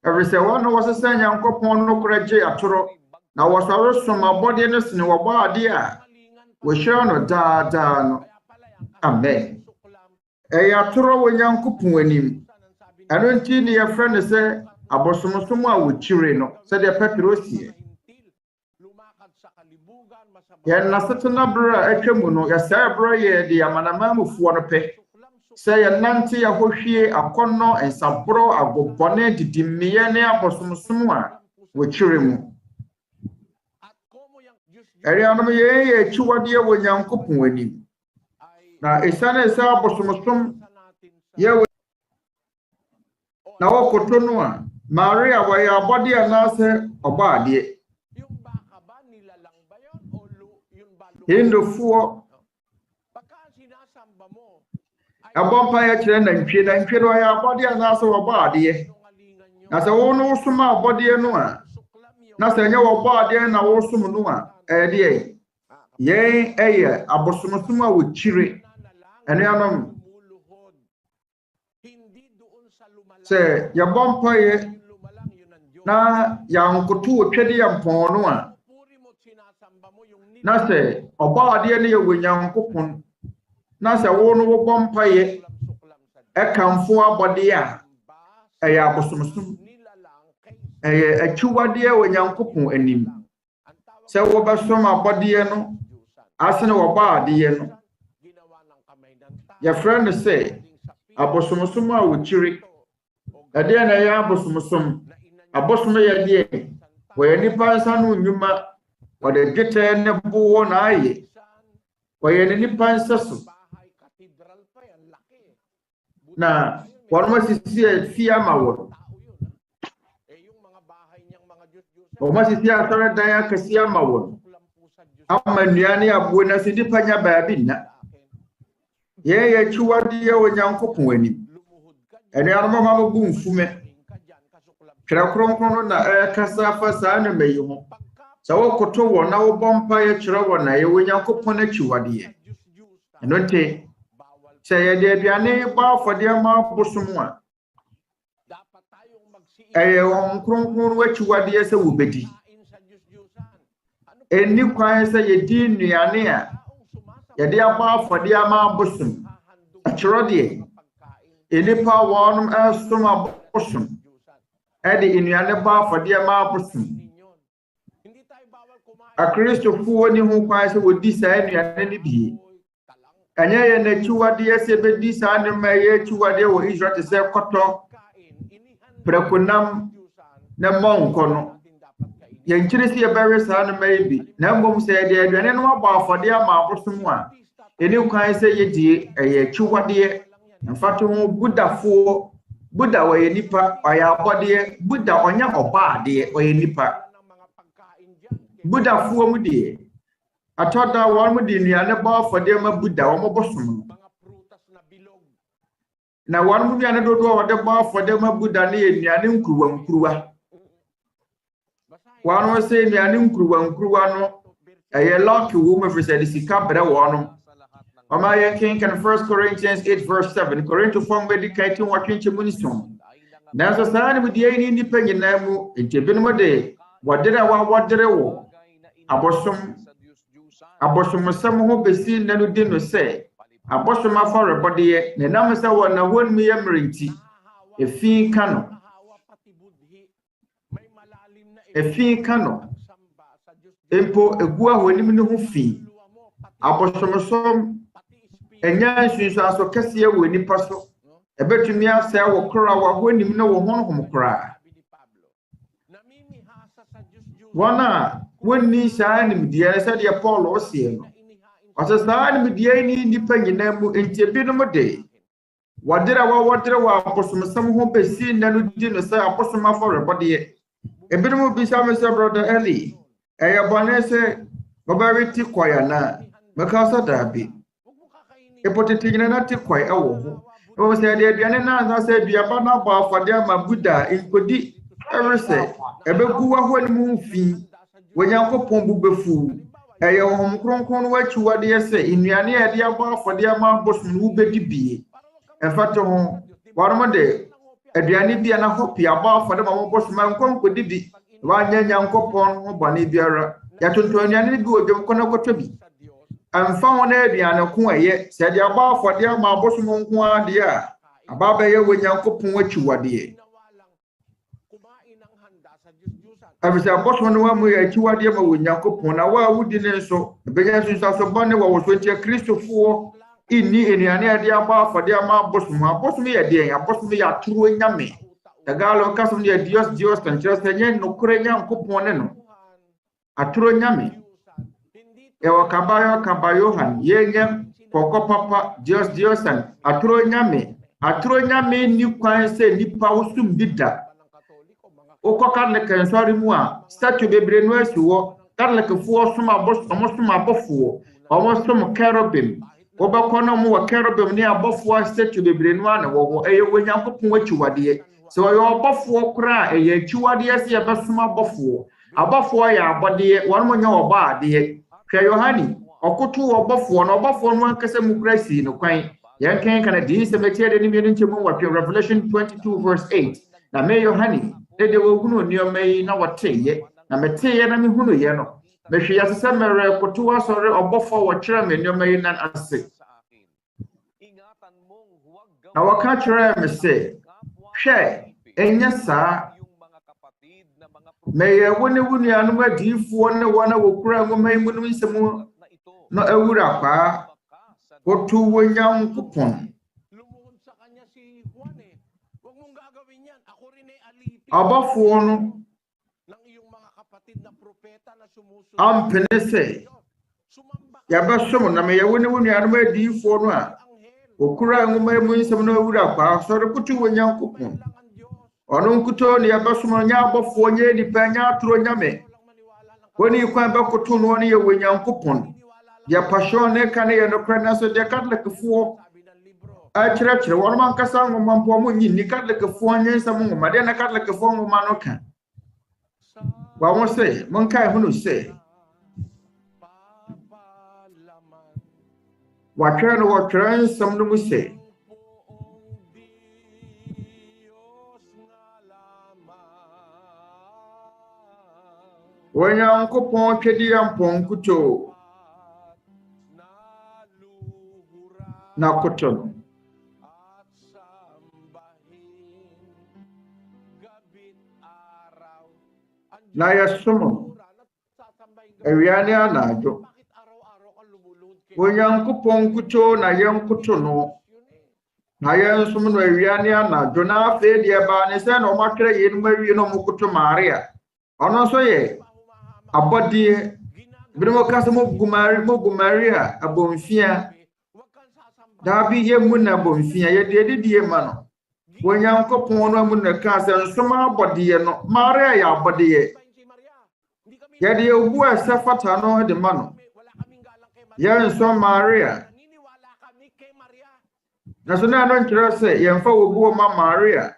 every say one was a Nyankopɔn no koragye atoro na wɔsɔre som abɔdeɛ no sene wɔbɔ ade a wɔhyira no daadaa no. Amen. Ɛyɛ atoro wɔ Nyankopɔn anim. Ɛno nti ne yɛfrɛ no sɛ abosomsom a wɔkyire no, sɛdeɛ Petro sie. Yɛn nasetena berɛ a atwa mu no, yɛsɛe berɛ yɛde amanamamufoɔ no pɛ. Sɛ yɛnante yɛhɔhwie akɔnnɔ, nsaboro, agobɔne, didimmeɛ ne abosomsom a wɔkyire mu. Ɛreanom yɛn yɛ akyiwadeɛ wɔ Nyankopɔn anim. Na ɛsiane sɛ abosomsom yɛwɔ na wɔkoto no a, Maria wɔyɛ abɔde anaasɛ ɔbɔ adeɛ. Hindufoɔ ɛbɔ mpaeɛ kyerɛ nantwie no ɔyɛ abɔde anaasɛ wɔbɔ adeɛ. Na sɛ wo no wosom abɔdeɛ no a, na sɛ ɛnyɛ wɔbɔ adeɛ na wosom no a, ɛyɛ deɛ yɛn ɛyɛ abosomsom a wɔkyire. Ɛnuanom, sɛ yɛbɔ mpaeɛ na yɛankoto wɔ twɛdeɛ mpɔn no a, na sɛ ɔbɔ adeɛ no yɛ wɔ Nyankopɔn, na sɛ wo no wobɔ mpaeɛ ɛkamfo abɔdeɛ a, ɛyɛ abosomsom. Ɛyɛ akyiwadeɛ wɔ Nyankopɔn anim. Sɛ wobɛsom abɔdeɛ no asene wɔbɔ adeɛ no, yɛfrɛ no sɛ abosomsom a wɔkyire. Ɛdeɛ na ɛyɛ abosomsom. Abosom yɛ deɛ wɔyɛ nipa nsa no nnwuma, wɔde dwetɛ ne boɔ na ayɛ. Wɔyɛ ne nipa nsa so. Na wɔn asisi fie ama wɔn. Wɔn asisi asɔredan akɛse ama wɔn. Ama nnuane aboɔ na sɛ nipa nya baabi nna. Yɛn yɛ akyiwadeɛ wɔ Nyankopɔn anim. Ɛnuanom ma mobu mfume. Twerɛ Kronkron na ɛkasa afa saa nnoma yi ho. Sɛ wokoto wɔ na wobɔ mpaeɛ kyerɛ wɔ na yɛwɔ Nyankopɔn akyiwadeɛ. Ɛno nti, sɛ yɛde aduane bɔ afɔdeɛ ma abosom a, ɛyɛ Honhom Kronkron akyiwadeɛ sɛ wobɛdi. Ɛnni kwan sɛ yɛdi nnuane a yɛde abɔ afɔdeɛ ama abosom. Ɛkyerɛ deɛ, nnipa wɔnom ɛsom abosom ɛde nnuane bɔ afɔdeɛ ma abosom. Akristofoɔ ni ho kwan sɛ wɔdi saa nnuane no bi. Ɛnyɛ yɛ n'akyiwadeɛ sɛ bɛdi saa nneɛma ɛyɛ akyiwadeɛ wɔ Israel te sɛ kɔtɔ, prɛkonam ne mmɔnkɔ no. Yɛnkyere sɛ yɛbɛwe saa nneɛma yi bi. Na mmom sɛ yɛde aduane no abɔ afɔdeɛ ama abosom a, ɛni kwan sɛ yɛdie ɛyɛ akyiwadeɛ. Mfato ho Budafoɔ, Buda wɔyɛ nipa, ɔyɛ abɔdeɛ. Buda ɔnyɛ ɔbɔ adeɛ, ɔyɛ nipa. Budafoɔ mu deɛ, atɔda wɔn mu de nnuane bɔ afɔdeɛ ma Buda, wɔn bosom no. Na wɔn mu nnuane dodoɔ a wɔde bɔ afɔdeɛ ma Buda ne yɛ nnuane nkuruwa. Wɔn sɛ nnuane nkuruwa no ɛyɛ lucky wɔ mu ɛfiri sɛ de sika brɛ wɔn. Ọma yɛn kenkan 1 Corinthians 8 verse 7. Korintofoɔ mbɛdi kan ti wɔtwe mu nson. Nanso saa ne mu deɛ ni nipa nyinaa mu nti binom de wɔdere a wɔdere wɔ abosomsɛm ho besi nna no di no sɛ abosom afɔrebɔdeɛ ne nam sɛ wɔ na hɔn mu yɛ mmerenti efi ka no empo egu ahonim no ho fi abosomsom enya nsunsuaso kɛseɛ wɔ nipa so ebetumi asɛ wɔ kora wɔ ahonim no wɔ honhom kora. Wana wonni saa nimdeɛ sɛdeɛ Paul ɔseɛ no. Ɔsɛ saa nimdeɛ ni nipa nyinaa mu enti ebinom de wɔdere wɔ abosomsɛm ho besi nna no di no sɛ abosom afɔrebɔdeɛ. Ebinom bisa me sɛ brother Eli, ɛyɛ bɔne sɛ ɔbɛreti kwaya na mɛka sɛ daabi. Epotete nyina na te kwai ɛwɔ ho. Ɛwɔ sɛ de aduane na ansa sɛ aduaba na bɔ afɔdeɛ ma Buda nkodi ɛwɛ sɛ ɛbɛgu wɔ mu mfi wɔ Nyankopɔn bu befu. Ɛyɛ Honhom Kronkron wakyiwadeɛ sɛ nnuane a yɛde abɔ afɔdeɛ ma abosom no wobɛdi bie. Ɛmfa to ho wɔnom de aduane bi na hɔpi abɔ afɔdeɛ ma abosom nkɔnkɔdi bi wanya nyankopɔn ho bɔne biara yɛtontoanuane bi wɔ dwom kɔnɔ kɔtɔ bi amfa ho na aduane ko ɛyɛ sɛ de aba afɔde ama abosom nko adeɛ a aba bɛyɛ wɔ nyankopɔn akyiwadeɛ afisɛ abosom no wa mu yɛ akyiwadeɛ ma wɔ nyankopɔn na wa wudi ne nso bɛnya nsunsuaso bɔne wɔ wo so nti kristofoɔ inni anuane a de aba afɔde ama abosom yɛ deɛ abosom yɛ atoro nyame Tagalog kasum dia Dios kankyerɛ sɛ nyɛ nokore nyankopɔn ne no atoro nyame ɛwɔ kabayo han yɛnyɛ kɔkɔ papa Dios an atoro nyame ni kwan sɛ nipa wosum bi da wokɔ Catholic nsɔre mu a statue bebree no asi wɔ Catholicfoɔ som abɔfoɔ ɔmo som cherubim wobɛkɔ no mo wɔ cherubim ne abɔfoɔ statue bebree no a na wɔwɔ ɛyɛ wɔ nyankopɔn akyiwadeɛ so yo abɔfoɔ kora ɛyɛ akyiwadeɛ sɛ yɛbɛsom abɔfoɔ yɛ abɔdeɛ wɔn mo nyɛ ɔbɔ adeɛ hwɛ Yohane ɔkoto ɔbɔfoɔ no ankasa mu kora si no kwan yɛn kan kana di sɛ mɛtiɛ de ne mmienu nkyɛmu wɔ Revelation 22 verse 8 na me Yohane de wɔhunu nneɛma yi na wɔteyɛ na meteyɛ na mehunu yɛ no mehwe yɛ sɛ mɛrɛ koto asɔre ɔbɔfoɔ wɔkyerɛ me nneɛma yi nan ase na wɔka kyerɛ me sɛ hwɛ ɛnyɛ saa mɛyɛ wo ne wo nuanom adiifoɔ ne wɔn a wɔkura nwoma yi mu no nsɛm no awura kwaa woto wo nyankopɔn abɔfoɔ no ampene sɛ yɛbɛsom na mɛyɛ wo ne wo nuanom adiifoɔ no a wɔkura nwoma yi mu nsɛm no awura kwaa sɔre koto wo nyankopɔn ɔno nkuto ne yɛbɛsom nyɛ abɔfoɔ nyɛ nipa nyɛ atoro nyame wɔne kwan bɛkoto no ne yɛ wɔ nyankopɔn deɛ pahyɛ ne ka ne yɛ nokora na so deɛ Catholicfoɔ akyerɛkyerɛ wɔn ankasa nwoma mpo mo nyinni Catholicfoɔ nyɛ nsɛm nwoma deɛ na Catholicfoɔ nwoma no ka wɔn sɛ monkae hunu sɛ wɔtwerɛ no wɔtwerɛ nsɛm no mu sɛ Onyankopɔn twedi mpɔnkuto na koto no na yɛsom awia ne anadwo Onyankopɔn kuto na yɛnkoto no na yɛnsom no awia ne anadwo na afei deɛ ba ne sɛ na ɔmatwerɛ yɛ no mawie no mokoto Maria ɔno nso yɛ abɔdeɛ binom ka sɛ mogu Maria abɔmfia daabi yɛ mu na abɔmfia yɛde adidie ma no Onyankopɔn no amu na ka sɛ nsom abɔdeɛ no Maria yɛ abɔdeɛ yɛde obu a ɛsɛ fata no de ma no yɛnsom Maria na so na no nkyerɛ sɛ yɛmfa obuo ma Maria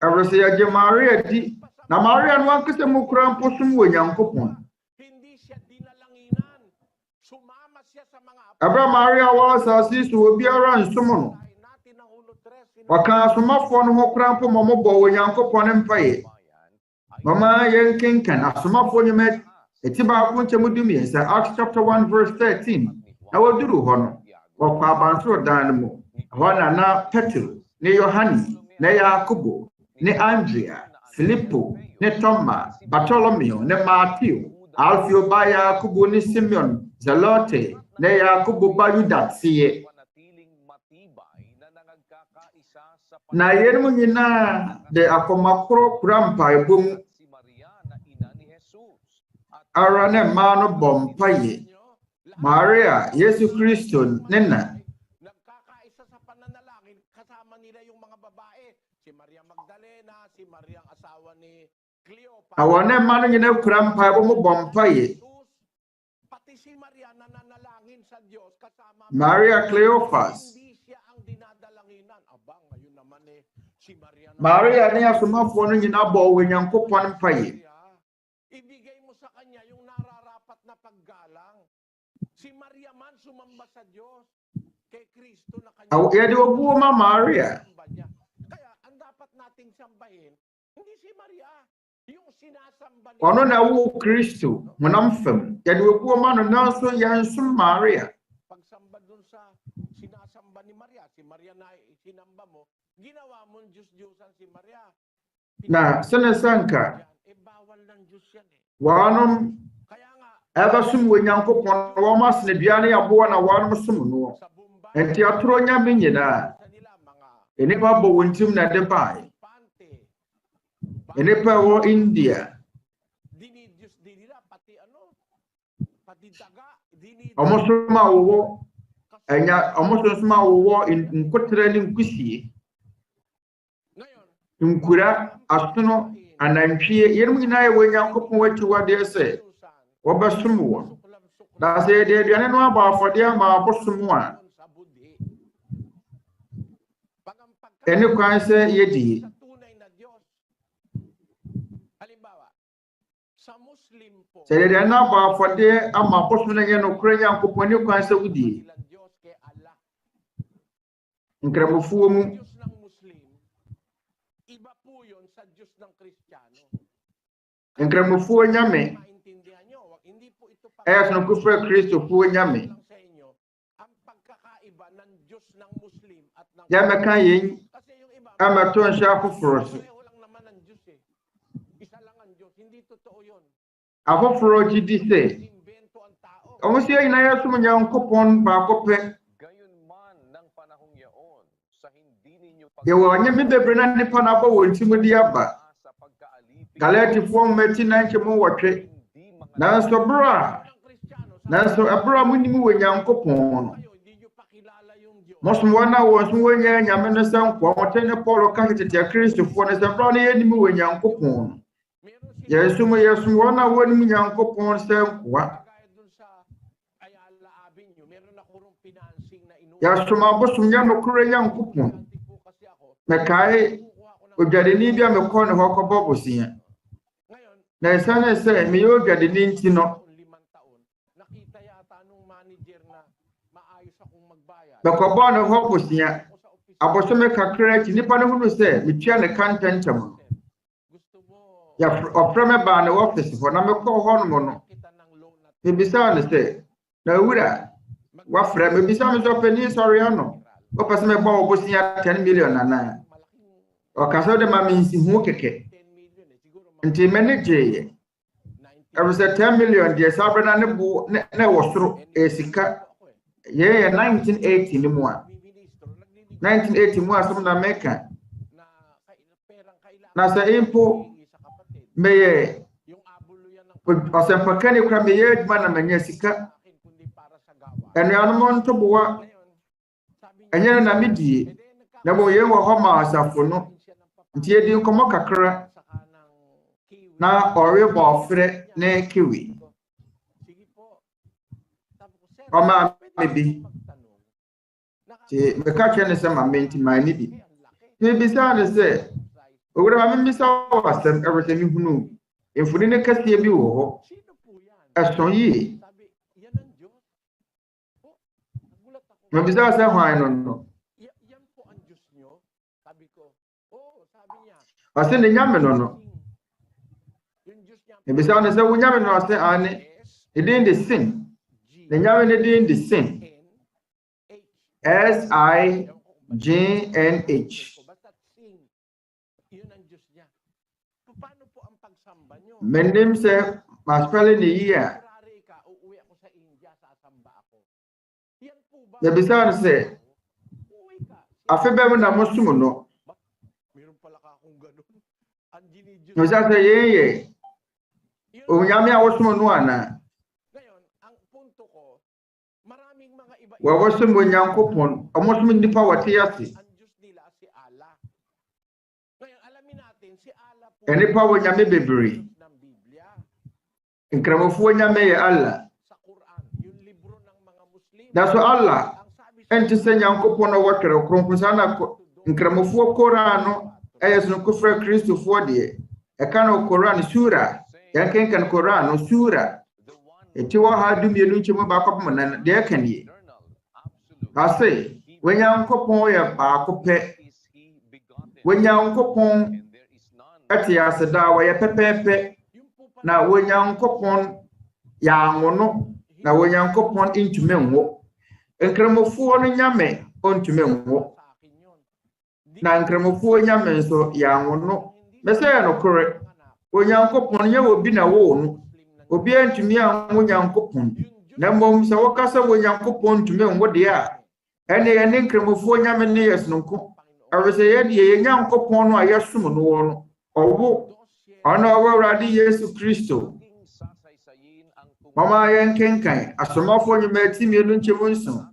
ɛwɔ sɛ yɛgye Maria di na Maria no ankasa mu kura mpo som wɔ Nyankopɔn abra Maria wɔ asase so obiara nsom no wɔka asomafoɔ no ho kura mpo ma mo bɔ wɔ Nyankopɔn mpae mama yɛnkenkan asomafoɔ nyuma eti baako nkyɛmu dumiɛnsa Acts chapter 1 verse 13 na wɔduru hɔ no wɔkɔ abansoro dan no mu hɔ na Petro ne Yohane ne Yakobo ne Andrea Filipo ne Toma Bartolomeo ne Matthew Alfio ba Yakobo ne Simeon Zelote ne Yakobo ba Yuda tiye na yɛn nyinaa de akɔmakoro kura mpaebɔ mu ara ne mmaa no bɔ mpaeɛ Maria Yesu Kristo ne na nagkakaisa sa pananalangin kasama nila yung mga babae si Maria Magdalena si Maria ang asawa ni Cleopas awɔ ne mmaa no nyinaa kura mpaebɔ mu bɔ mpaeɛ pati si Maria nananalangin sa Diyos kasama Maria Cleopas hindi siya ang dinadalanginan abang ngayon naman si Maria ne asomafoɔ no nyinaa bɔ wɔ Nyankopɔn mpaeɛ ibigay mo sa kanya yung nararapat na paggalang si Maria man sumamba sa Diyos kay Kristo na kanya yɛde obuo ma Maria kaya ang dapat nating sambahin hindi si Maria yung Ono na wo Kristo honam fam yɛde obuo ma no nanso yɛnsom Maria Pagsamba dun sa sinasamba ni Maria, si Maria na sinamba mo, ginawa mo Diyos-Diyosan si Maria. na sene sanka Bawal ng Diyos yan eh. wanom Kaya nga, ɛbɛsom wɔ Nyankopɔn wɔn asene dua ne aboa na wanom som no sa Bombay, enti atoro nyame nyinaa sa nila mga enipa bɔ wɔn tim na de bae pante, enipa wɔ India dinidiyos din nila, pati ano, pati daga, dinidiyos. ɔmo som a wɔwɔ ɛnya ɔmo som a wɔwɔ nkotere ne nkusie Ngayon, nkura asono anantwie yenom nyinaa yɛ wɔ Nyankopɔn akyiwadeɛ sɛ wɔbɛsom wɔn na sɛ yɛde aduane no abɔ afɔdeɛ ama abosom a sa budhi, ɛne kwan sɛ yɛdie sa tunay na Diyos. Halimbawa, sa Muslim po, sɛ yɛde no abɔ afɔdeɛ ama abosom no nyɛ nokorɛ Nyankopɔn ne kwan sɛ wodie ilang Diyos kay Allah. nkramofoɔ mu Diyos ng Muslim, iba po yun sa Diyos ng Kristiyano. nkramofoɔ nyame Maintindihan nyo, hindi po ito ɛyɛ sonokofrɛ Kristofoɔ nyame lang sa inyo ang pagkakaiba ng Diyos ng Muslim at ng yɛmɛka yɛn kasi yung iba ɛmɛto nhyɛ afoforɔ so pareho lang naman ang Diyos eh. Isa lang ang Diyos, hindi totoo yun. afoforɔ gye di sɛ Invento ang tao. ɔmo sɛ yɛn nyinaa yɛsom Nyankopɔn baako pɛ Gayon man ng panahong yaon, sa hindi ninyo yɛwɔ nyame bebree na nnipa no abɔ wɔn ti mu de aba sa pagkaalipin, Galatifoɔ mmati 9:8 hindi mga nanso bro a Ang Kristiyano, sa nanso ɛberɛ a monim wɔ Nyankopɔn no kayo, hindi nyo pakilala yung Diyos. mosom wɔn a wɔn so wɔnyɛ nyame no sɛ nkoa wɔtɛ ne Paulo ka tete Kristofoɔ no sɛ ɛberɛ a no yɛnim wɔ Nyankopɔn no Meron sila yɛsom wɔn a wɔnim Nyankopɔn sɛ nkoa kagaya dun sa Ayala Avenue, meron ako rong financing na inuwi. yɛsom abosom nyɛ nokorɛ Nyankopɔn Dati po kasi ako, mɛkae kukuha ko ng odwadeni bi a mekɔɔ ne hɔ kɔbɔ bosea ngayon, na ɛsiane sɛ meyɛ odwadeni nti no 5 taon, nakita yata nung manager na maayos akong magbayad. mekɔbɔɔ ne hɔ bosea Ako sa opisina, abosome kakra akyi nnipa no hunu sɛ metua ne ka ntɛntɛm gusto mo ɔfrɛ me baa ne ɔfise hɔ na mekɔɔ hɔ nom no kita ng loan na mebisaa ne sɛ na wura wafrɛ mebisa me sɛ ɔpani Soriano wopɛ sɛ mebɔ wo bosea 10 million anaa malaking ɔka sɛ wode ma me nsihu kɛkɛ 10 million eh. Siguro nti m'ani gyeeɛ 90 ɛfiri sɛ 10 million deɛ saa berɛ na ne bo na ɛwɔ soro sika ako eh. yɛyɛ 1980 no mu a Ministro, nagliligaw 1980 mu asɛm na meka na perang kailangan na sɛ mpo sa kapatid. meyɛ Yung abulo yan ng ɔsɛmpakani kora meyɛ adwuma na manya sika akin kundi para sa gawa. anuanom ntoboa Ngayon, sabi niya, ɛnyɛ no na medie na mmom yɛn wɔ hɔ ma asafo no siya ng papa nti yɛdi nkɔmmɔ kakra saka ng kiwi. na ɔrebɔ ɔfrɛ ne kiwi Sige po. Sabi ko, sir, ɔmaa me pwede bi akong magtanong. nti meka kyerɛ ne sɛ ma menti ma ne bi Ang laki. mebisaa ne sɛ owura ma memisa wɔ asɛm ɛwɔ sɛ mehunu mfoni ne kɛseɛ bi wɔ hɔ Sino po yan? ɛso yie Sabi, yan ang Diyos. Oh, nagulat ako. mebisaa sɛ hwan no no Yan po ang Diyos nyo? Sabi ko, oh, sabi niya. ɔse ne nyame no no Yung Diyos niya. mebisaa ne sɛ wo nyame no ɔse ane ne din de sin ne nyame ne din de sin SIGNH Basta sing. Yun ang Diyos niya. Paano po ang pagsamba nyo? menim sɛ maspɛle ne yie a February ka, uuwi ako sa India, sasamba ako. Yan po ba? mebisaa no sɛ Uuwi ka. afe bɛm na mosom no Meron pala ka akong ganun. Ang ginidiyos. mebisaa sɛ yɛyɛ Yun. onyame a wosom no anaa Ngayon, ang punto ko, maraming mga iba. wɔwɔsom Onyankopɔn ɔmosom nnipa wɔte ase Ang Diyos nila si Allah. Ngayon, alamin natin, si Allah po. nnipa wɔ nyame bebree Diyos ng Biblia. nkramofoɔ nyame yɛ Allah Sa Quran, yung libro ng mga Muslim. na so Allah Ang sabi ɛnte sɛ Nyankopɔn a ɔwɔ Twerɛ Kronkron saa na nkramofoɔ Koran no ɛyɛ sonokofrɛ Kristofoɔ deɛ ɛka no Koran sura yɛnkenkan Koran no sura ɛti wɔ ha 12:7 deɛ ɛka nie ase Onyankopɔn yɛ baako pɛ Onyankopɔn ɛtia seda wɔyɛ pɛpɛɛpɛ na wonyankopɔn yaanwono na wonyankopɔn ntumi nwo nkramofuo no nyame ontumi nwo na nkramofuo nyame nso yaanwono mesɛ no kore wonyankopɔn yɛ obi na wo no obi antumi anwo nyankopɔn na mmom sɛ wɔkasa wonyankopɔn ntumi nwo de a ɛne yɛne nkramofuo nyame ne yɛsonko awesɛ yɛ nyankopɔn no a yɛsom no wɔ no ɔwo ɔno Awurade Yesu Kristo mama yɛnkenkan asomafo nyuma timie no nkyɛmu nso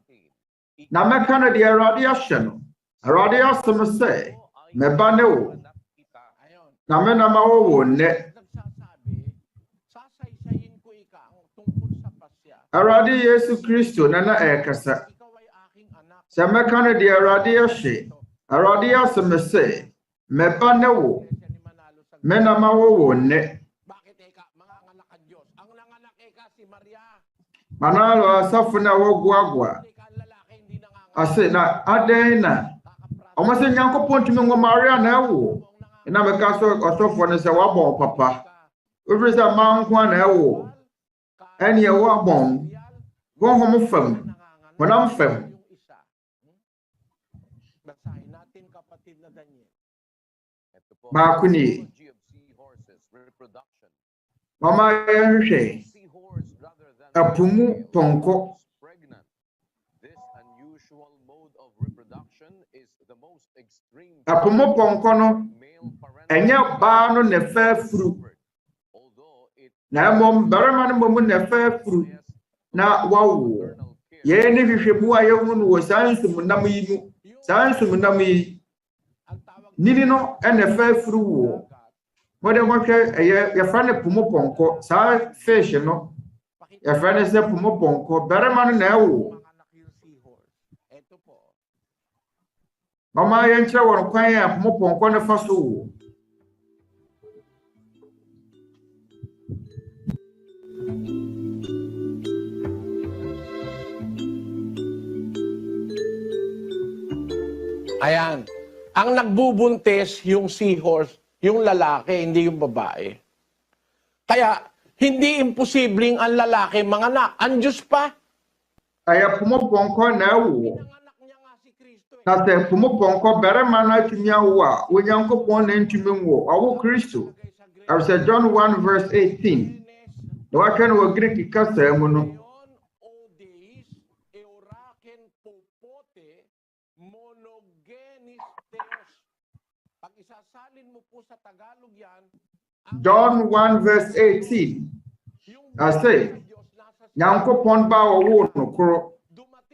na mɛka no de Awurade ahyɛ no Awurade asɛm sɛ mɛba ne wo na menama wo wo nnɛ Awurade Yesu Kristo na ɛkasa sɛ mɛka no de Awurade ahyɛ Awurade asɛm sɛ mɛba ne wo menama wo wo nnɛ manalo asafo na woguagua ase na aden na omase nyankopɔn tumi ngo Maria na ewo na meka so osofo ne se wabon papa ofiri se ma nko na ewo ene e wabon honhom fam wonam fam ba kuni mama yehwe apumu ponko apumu ponko no ɛnyɛ baa no ne fafuru na mmom barima no mmom ne fafuru na wawo yɛ ne hwehwɛmu a yɛhu no wɔ saa nsumnam yi mu saa nsumnam yi nini no ɛne fafuru wo mode mohwɛ ɛyɛ yɛfa ne pumu ponko saa fish no yɛfa ne sɛ pumu ponko barima no na ɛwo mama yɛnkyerɛ wɔn kwan a pumu ponko ne fa so wo Ayan. Ang nagbubuntis yung seahorse, yung lalaki, hindi yung babae. Kaya, hindi imposibleng ang lalaki manganak. Ang Diyos pa. Kaya pumupongko na wo. Na sɛ pumupongko barima na atumi awo a Onyankopɔn na ntumi nwo awo Kristo. Awesɛ John 1 verse 18. Na wahwɛ no wɔ Greek kasa mu no. John 1 verse 18. I say, Nyankopɔn ba wo no koro.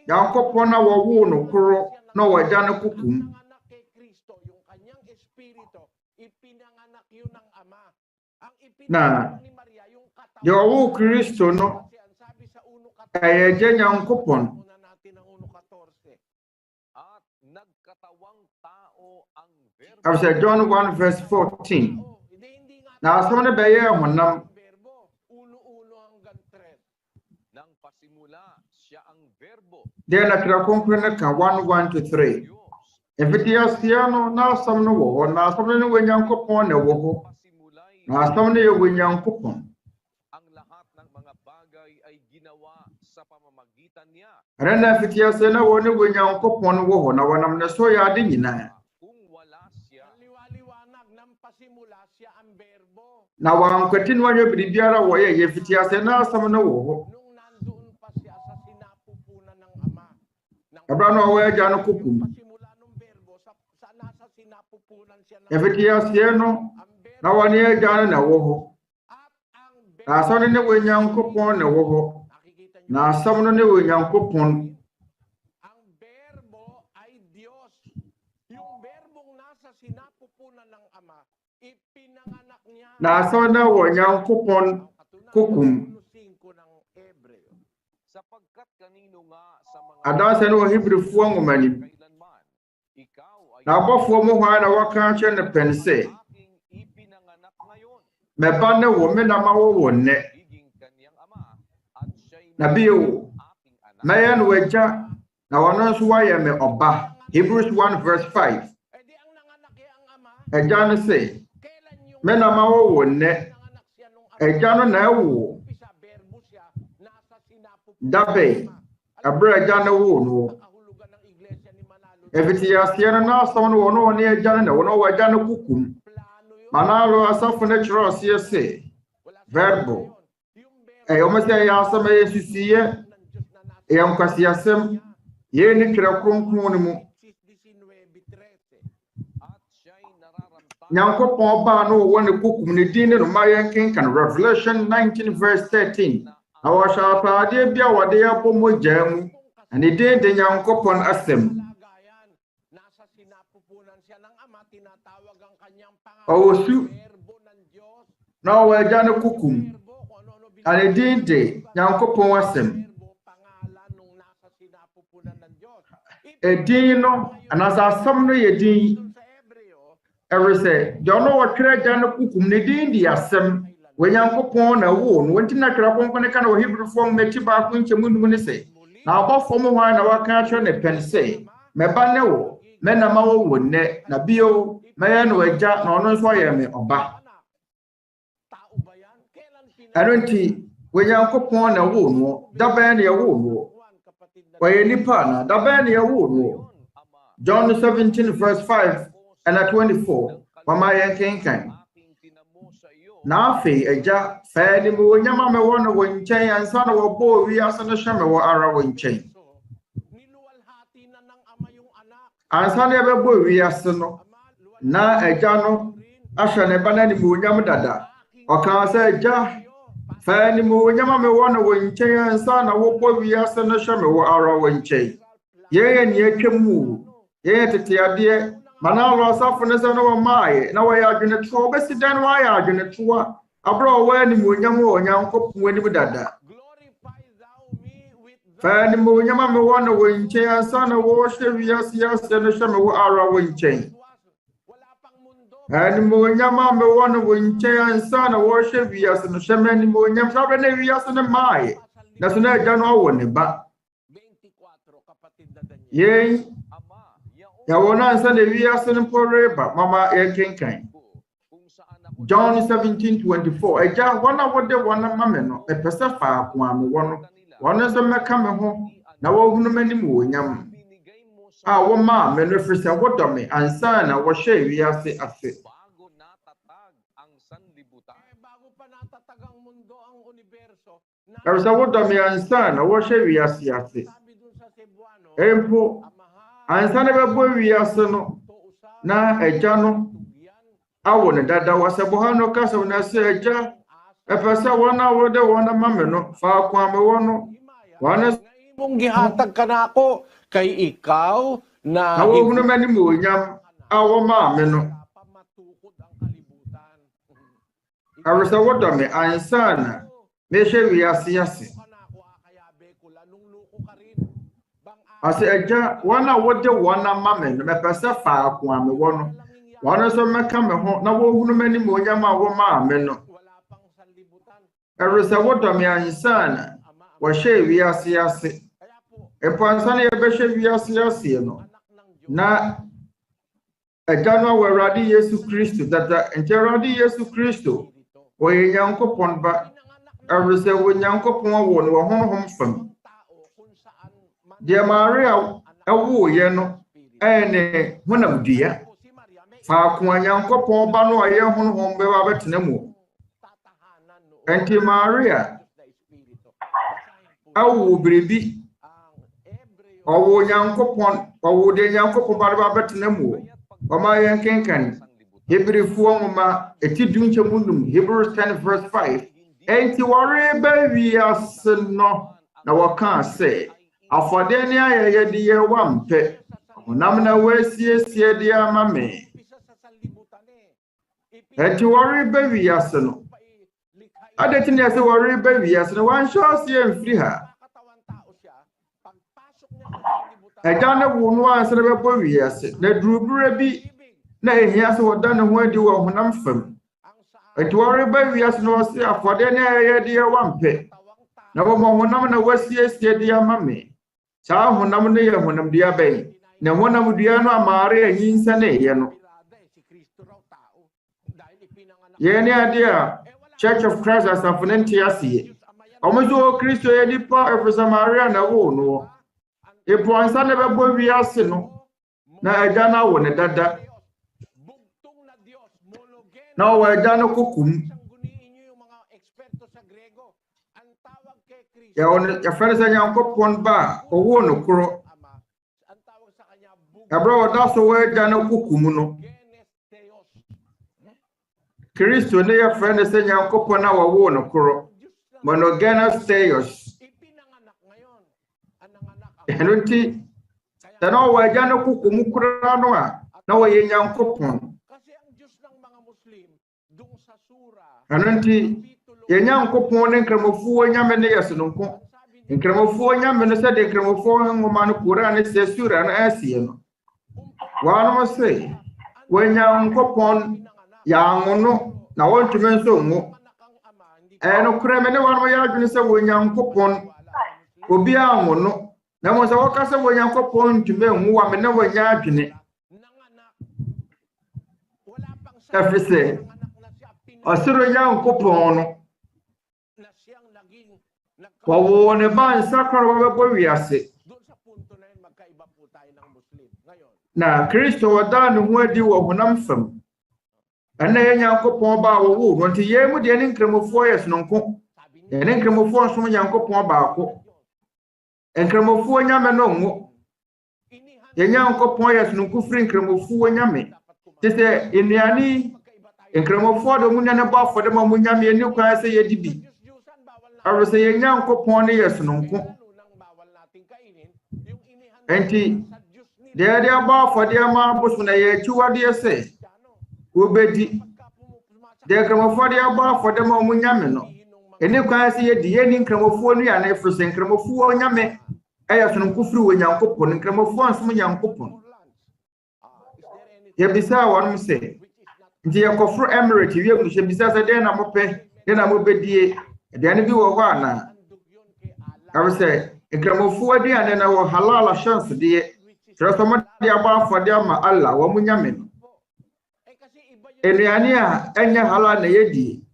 Nyankopɔn na wo no koro na wagya no kukum. Na de wo Kristo no ɛyɛ gye Nyankopɔn. I said John 1 verse 14. Now asɛm no bɛyɛ honam. Then na Twerɛ Kronkron no ka 1:1 to 3. Ɛfitiaseɛ no na asɛm no wɔ hɔ na asɛm no wɔ Nyankopɔn na wɔ hɔ. Na asɛm no yɛ wɔ Nyankopɔn. Ɛna na ɛfitiaseɛ na wɔ ne wɔ Nyankopɔn wɔ hɔ na wɔnam ne so yɛ ade nyinaa. Na wankwati no anyɛ biribiara wɔyɛ yɛ fitiaseɛ na asɛm no wɔ hɔ. Ɛbra no ɔwɔ agya no kokum. Ɛfitiaseɛ no na wɔne agya no na wɔ hɔ. Na asɛm no ne wɔ Nyankopɔn na wɔ hɔ. Na asɛm no ne wɔ Nyankopɔn. Na asɛm no wɔ Nyankopɔn kokum. Adanse no wɔ Hebrifoɔ nwoma nim. Na abɔfoɔ mu hɔ na wɔka kyerɛ no pɛn sɛ mɛba ne wo me na ma wo wɔ nnɛ. Na bio mɛyɛ no wagya na wɔno nso wayɛ me ɔba. Hebrews 1 verse 5. Agya no sɛ mena ma wo ne agya no na ewo dabe abra agya no wo no efiti asie no na asom no wo ne agya no na wo no agya no kukum manalo asafo ne kyerɛ ɔsie se verbo omosia ya asama yesisiye nkwasi asem ye ni Twerɛ Kronkron no mu Nyankopɔn ba no wo ne kukum ne din no ma yɛnken kan Revelation 19 verse 13 na wo hwa paade bia wode yɛbɔ mogya mu ne din de Nyankopɔn asem osu na wo agya ne kukum ane din de Nyankopɔn asem edin no anasa asam no ye din everse jono wo Twerɛ agya ne kukum ne din de asem wo Nyankopɔn na wo no wonti na Twerɛ Kronkron ka na wo Hebrew form meti ba ko nkyemu num ne se na abɔfo mo hwan na waka atwerɛ ne pen se meba ne wo mena ma wo wo ne na bio mɛyɛ no agya na ɔno nso yɛ me ɔba ɛnti wo Nyankopɔn na wo no daban na wo no wo yɛ nipa na daban na wo no John 17 verse 5 and 24 mama yɛ kenkan na afei agya fa ni mo nyama me wo no wo nkyɛn ansa na wo bɔ wi ase no hwɛ me wo ara wo nkyɛn ansa na ɛbɛbɔ wi ase no na agya no ahwɛ ne ba na ni mo nyam dada ɔka sɛ agya fa ni mo nyama me wo no wo nkyɛn ansa na wo bɔ wi ase no hwɛ me wo ara wo nkyɛn yɛyɛ ni atwam mu yɛyɛ tete ade manalo asafo ne sɛ no wo maaye na wo yɛ adwene to obesi dan wo yɛ adwene to abra wo ani mo nyam wo Nyankopɔn ani dada fa ni mo nyama me wo no wo nkyɛn ansa na wo hwɛ wi ase ase no hwɛ me wo ara wo nkyɛn ani mo nyama me wo no wo nkyɛn ansa na wo hwɛ wi ase no hwɛ me ani mo nyam sabe na wi ase no maaye na so na agya no awo ne ba yɛn ya wona ansa na wi ase no poreba mama yɛkenkan John 17:24 agya wana wode wana mame no epese fa ako ame wono wono so meka me ho na wo hunu mani mo nyam a wo ma me no frisa wodo me ansa na wo hwe wi ase ase Ersa wodo me ansa na wo hwe wi ase ase empo ansa na bebo wi ase no na agya no awo ne dada wasebo ha no kasa na se agya epese wona wode wona mame no fa kwa me wono wana mong gihatag ka na ako kay ikaw na wo hunu mani mo nyam awo mame no arisa wodo me ansa na me hwe wi ase ase ase agya wana wode wona mame no mepese fa kwa me wono wana so meka me ho na wo hunu mani mo nyam awo mame no erisa wodo me ansa na wo hwe wi ase ase epansa na ye be hwe wi ase ase no na agya no Awurade Yesu Kristo dada Awurade Yesu Kristo wo ye Nyankopɔn ba erisa wo Nyankopɔn wo no honhom fam de Maria ewo ye no ene honam dua fa ko Nyankopɔn ba no ye honhom be ba betena mu enti Maria awo brebi owo Nyankopɔn owo de Nyankopɔn ba betena mu o ma yen kenkan Hebrew ma etidun chemunum Hebrews 10 verse 5 enti wore ba wi asno na waka say afode ne ayeye de ye wampe onam na wasiesie de amame enti wore ba wi asno adeti ne se wore ba wi asno wan sho se mfiri ha agya ne wo no anse be bo wi ase na durubure bi na ehia se woda ne ho adi wo honam fam enti wore ba wi ase no se afode ne ayeye de ye wampe na wo mo honam na wasiesie de amame sa honam ne ye honam de abai na honam dua no amare anyinsa ne ye no Yeni idea Church of Christ as a Fonentiasi. Omozo Christo Edipa of Samaria na wo no. Epo ansa na bebo wiase no. Na agya na wo ne dada. Na wo agya no kokum. Ya on ya fere sa Nyankopon ba owo no koro. Abro da so wo agya no kokum no. Kristo ne ya fere sa Nyankopon na wo no koro. Monogenes theos. Enunti tano wa agya no kokum koro no a na wo ye Nyankopon. Enunti ye Nyankopon ne nkramofuo nyame ne yesononko. Nkramofuo nyame no sɛ de nkramofuo ngoma no kora ne sɛ sura na asie no. Wa no se wo Nyankopon ya ngono na wontume nso ngo. No kura me ne wa no ya adwene sɛ wo Nyankopon obi a ngono na mo sɛ wo ka sɛ wo Nyankopon ntume ngo wa me ne wo nya adwene. Afise Asiro Nyankopon no wawo ne ba nsakra wa bebo wiase na Kristo wada ne ho adi wo honam fam ana ye Nyankopon ba wo no nti ye mu de ne nkremofo yesononko ne nkremofo nso Nyankopon ba ako nkremofo nyame no ngo ye Nyankopon yesononko firi nkremofo nyame tese enuani nkremofo do mu ne ba afode ma mu nyame ni kwa se ye dibi Arose ye Nyankopon ne yesononko enti de aba afode ma boso na ye chiwade ese obedi de kramofo de aba afode ma mu nyame no eni kwa se ye di ye ni nkramofo no ya na efrose nkramofo nyame ayesononko firi wo Nyankopon nkramofo anso Nyankopon ye bisa wonum se nti ye kofro emirate wie mu se bisa se de na mope de na mobedie de bi wo ho ana arose nkramofo aduane na wo halala chance de Trasoma de aba afode ama Allah wo mu nyame no enuane a enye hala na yedi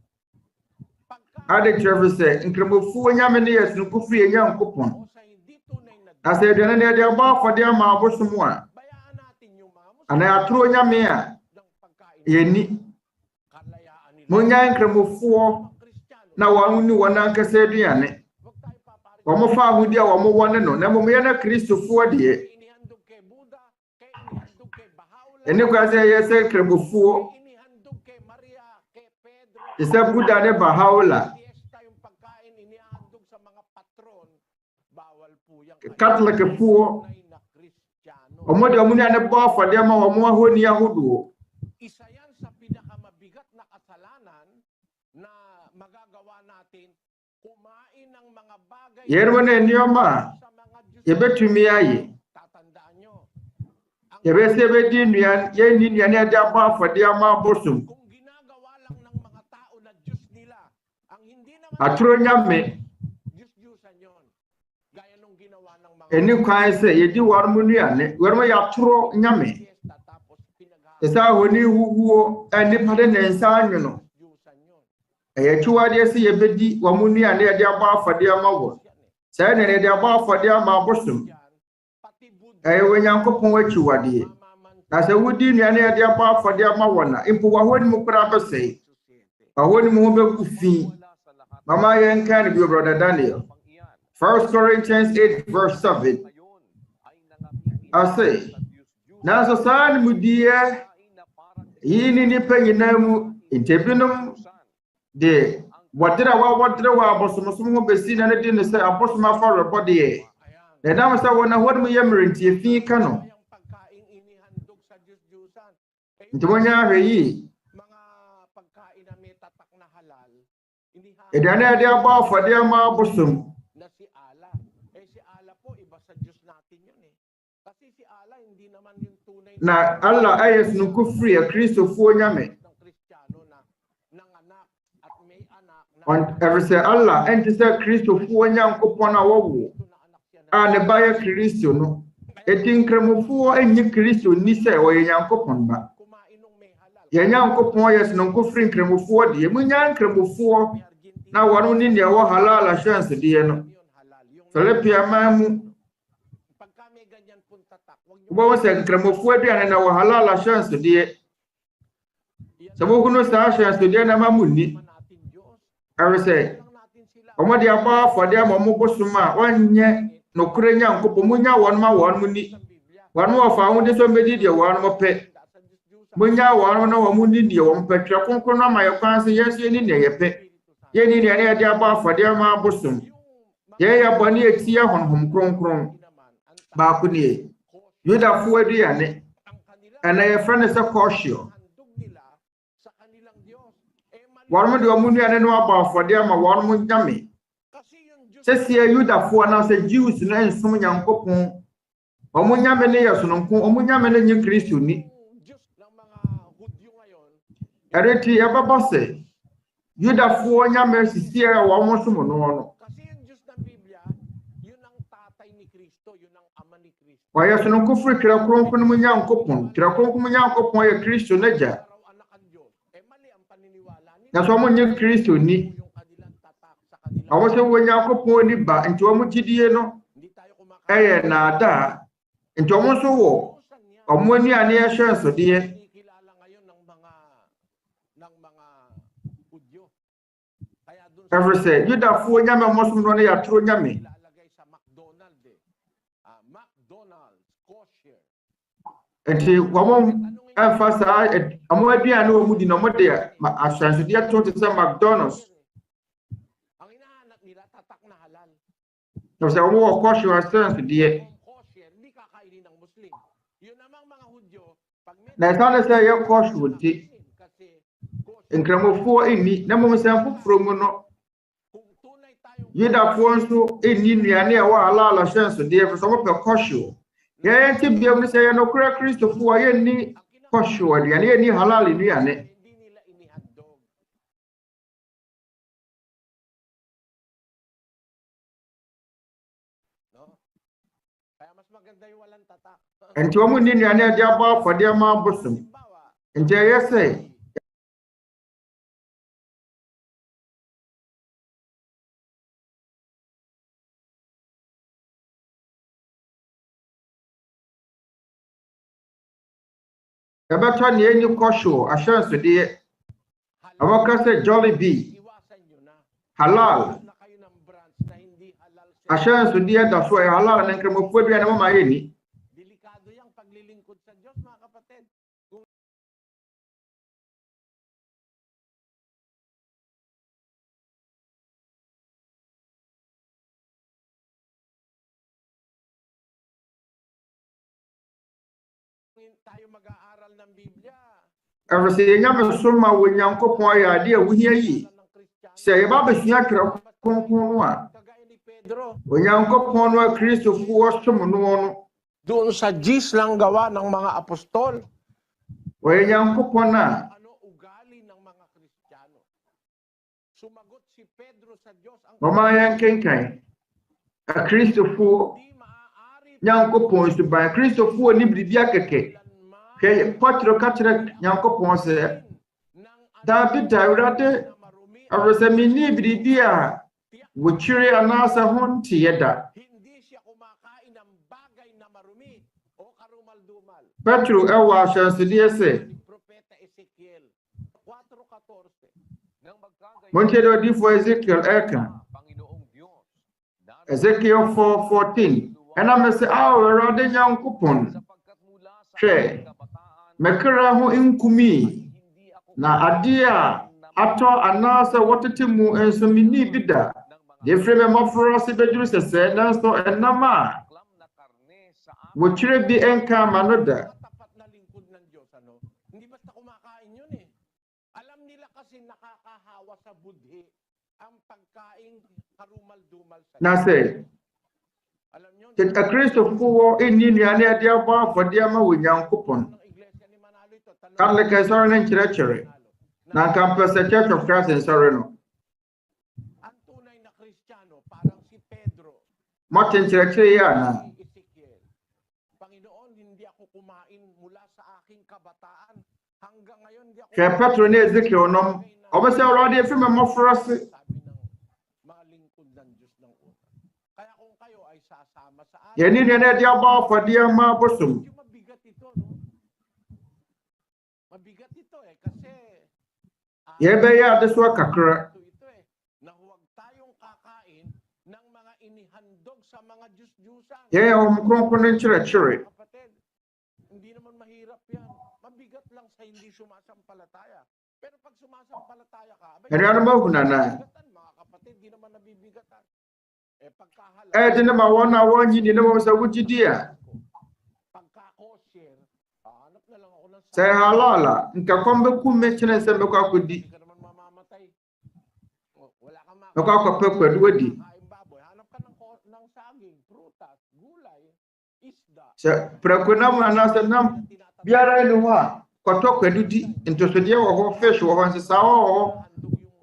ade trevese nkremofo nyame ne yesonko firi Nyankopon ase aduane ne de aba afode ama abosom a ana atro nyame a yeni munya nkremofo na wanu wana nkasa aduane wo mo fa ahudi a wo mo wone no na mo ye na Kristofo de ene kwa se ye se nkremofo isa Buddha ne Bahaula Catholic fuo omode omuni ane ba afode ma wo mo ahoni ahodo isa yan sa pinakamabigat na kasalanan na magagawa natin kumain ng mga bagay yerwo ne nioma yebetumi aye tatandaan nyo yebese bedi nuan ye ni nuan ade ba afode ma bosom kung ginagawa lang ng mga tao na Diyos nila ang hindi naman atro nyame Diyos-Diyusan yon gaya nung ginawa ng mga eni kwa se yedi warmu nuane warmu ya atro nyame tapos esa honi huhuo eni pade ne nsa anwono Diyusan yon eye chuwade se yebedi wamu nuane ade ba afode ma wo sai ne ade ba afode ma bosom pati Buddha eye wo Nyankopon wachiwade na se wudi nuane ade ba afode ma wo na impo wa honi mu kura besei ahoni mu be kufi mama yen kan bi brother Daniel 1 Corinthians 8 verse 7 I say na so san mudiye yini ni panyinamu intebinum de wadira wa abosomosom ho besi na ne di ne se abosoma fa rebode na dam sa wona hodum yemrenti efi ka no yung pagkain inihandog sa Diyos-Diyusan ntonya ahweyi mga pagkain na may tatak na halal edane ade aba afode ma abosom na si Allah. Si Allah po, iba sa Diyos natin yun eh. Kasi si Allah, hindi naman yung tunay na Allah ayes no kufri ya Kristofo nyame ng Kristiyano na nanganak at may anak na on ever say Allah enti say Kristofo Nyankopon a wowo ito na anak siya na a ne baya Kristo no eti nkremofo enyi Kristo ni say wo Nyankopon ba kumain ng may halal. Yanyankopɔn yɛ sononko firi nkramofoɔ deɛ munya nkramofoɔ na wɔn ni ne ɛwɔ halal ahyɛnsodeɛ no. Philipia man mu wobɛhu sɛ nkramofoɔ aduane na wɔ halal ahyɛnsodeɛ. Sɛ mohunu saa ahyɛnsodeɛ na ma munni ɛre sɛ ɔmɔde abɔ afɔde ama ɔmo bosom a wɔnyɛ nokore Nyankopɔn munya wɔn ma wɔn mu ni. Wɔn wɔfa ho de so mbɛdi deɛ wɔn mo pɛ. Munya wɔn na wɔn mu ni deɛ wɔn pɛ. Twerɛ Kronkron no ama yɛ kwan sɛ yɛso ni deɛ yɛpɛ. Yɛni deɛ ne yɛde abɔ afɔde ama bosom. Yɛyɛ bɔne ɛtia Honhom Kronkron. Baako nie. Yudafoɔ aduane ɛna yɛfrɛ ne sɛ kɔhyew. Wɔn mo de wɔn nuane no abɔ afɔde ama wɔn mo nyame. Sɛsie Yudafoɔ na sɛ Jews na nsom Nyankopɔn. Omu nyame ne yɛ sononko, omu nyame ne nye Kristo ni. Ereti yɛbɛbɔ sɛ Yudafoɔ nyame sisi a wɔn mo som no no. Wɔyɛ sononko firi Twerɛ Kronkron mu Nyankopɔn. Twerɛ Kronkron mu Nyankopɔn yɛ Kristo n'agya. Na sɛ wɔn nye Kristo ni. Wɔn sɛ wɔn Nyankopɔn ni ba nti wɔn gyidie no ɛyɛ naada. Nti ɔmo nso wɔ ɔmo ani ane ɛhyɛ nsodeɛ. Ɛfiri sɛ Yudafoɔ nyame ɔmo som no yɛ atoro nyame. Nti wɔn ɛmfa saa ɔmo aduane wɔ mu di na ɔmo de ahyɛnsodeɛ to te sɛ McDonald's. Ɛfiri sɛ ɔmo wɔ kɔhyew ahyɛnsodeɛ. Na ɛsane sɛ yɛ kɔhyew nti nkramofoɔ inni na mmom sɛ foforɔ mu no Yudafoɔ nso inni nnuane a ɛwɔ halal ahyɛnsodeɛ ɛfiri sɛ wɔpɛ kɔhyew. Yɛyɛ nti biam no sɛ yɛ nokora Kristofoɔ yɛnni kɔhyew aduane yɛnni halal nnuane. Nti wɔn nni nnuane a ɛde abɔ afɔde ama abosom. Nti ɛyɛ sɛ ɛbɛtɔ ne ɛni kɔhyew ahyɛnsodeɛ. Ɛwɔka sɛ Jollibee, halal. Ahyɛnsodeɛ da so ɛyɛ halal na nkramofoɔ aduane mo ma yɛnni. Ɛfiri sɛ yɛnyame so ma wɔ Nyankopɔn ayɛ ade a wohia yi. Sɛ yɛba abɛsua Twerɛ Kronkron no a Onyankopɔn no a Kristofoɔ som no no. Doon sa gis lang gawa ng mga apostol. Wɔyɛ Nyankopɔn a wɔma yɛn kenkan Kristofoɔ Nyankopɔn suban. Kristofoɔ ni biribi akɛkɛ. Hwɛ Petro ka kyerɛ Nyankopɔn sɛ Dabi Awurade ɛfiri sɛ menni biribi a wɔkyire anaasɛ ho nteɛ da. Petro ɛwɔ ahyɛnsodeɛ sɛ montie dɛ odiyifoɔ Ezekiel ɛka Ezekiel 4:14 ɛna me sɛ Awurade Nyankopɔn hwɛ mekra ho nkumi na ade a atɔ anaasɛ wɔtete mu nso menni bi da. Defre me mmɔfra ase bɛdwuru sɛsɛ nanso ɛnam a wɔkyerɛ bi ɛnka ma no da. Na sɛ Kristofoɔ inni nnuane a ɛde abɔ afɔde ama wɔ Nyankopɔn. Catholic nsɔre ne nkyerɛkyerɛ na nka mpɛ sɛ Church of Christ nsɔre no. Mote nkyerɛkyerɛ yi ana? hanggang ngayon di ako Hwɛ Petro ne Ezekiel nom, ɔbɛsɛ Awurade efi me mmɔfra se. sabi ng mga lingkod ng Diyos ng una. Kaya kung kayo ay sasama sa atin, Yɛne nea na ɛde abɔ afɔdeɛ ma bosom. medyo mabigat ito, no? Mabigat ito kasi Yɛbɛyɛ adesoa kakra. ito na huwag tayong kakain ng mga inihandog sa mga Diyos-Diyusan. Yɛyɛ Honhom Kronkron no nkyerɛkyerɛ. Kapatid, hindi naman mahirap yan. Mabigat lang sa hindi sumasampalataya. Pero pag sumasampalataya ka, abay, Anuanom ahunana. bigatan, mga kapatid, di naman nabibigatan. Pagkahalal, Ɛyɛ ne ma wɔn a wɔnyi ne wɔn sɛ wogyidi a. pagka-kosher, hanap na lang ako ng Sɛ halal a, nka kɔm bɛkum me kyerɛ sɛ mɛkɔ akɔdi. Hindi ka naman mamamatay. Wala kang Mɛkɔ akɔpɛ kwadu adi. makakain baboy. Hanap ka ng saging, prutas, gulay, isda. Sɛ prɛko nam anaasɛ nam biara ne hɔ a, kɔtɔ kwadu di. Ntosodeɛ wɔ hɔ, fish wɔ hɔ, nsesaa wɔ hɔ.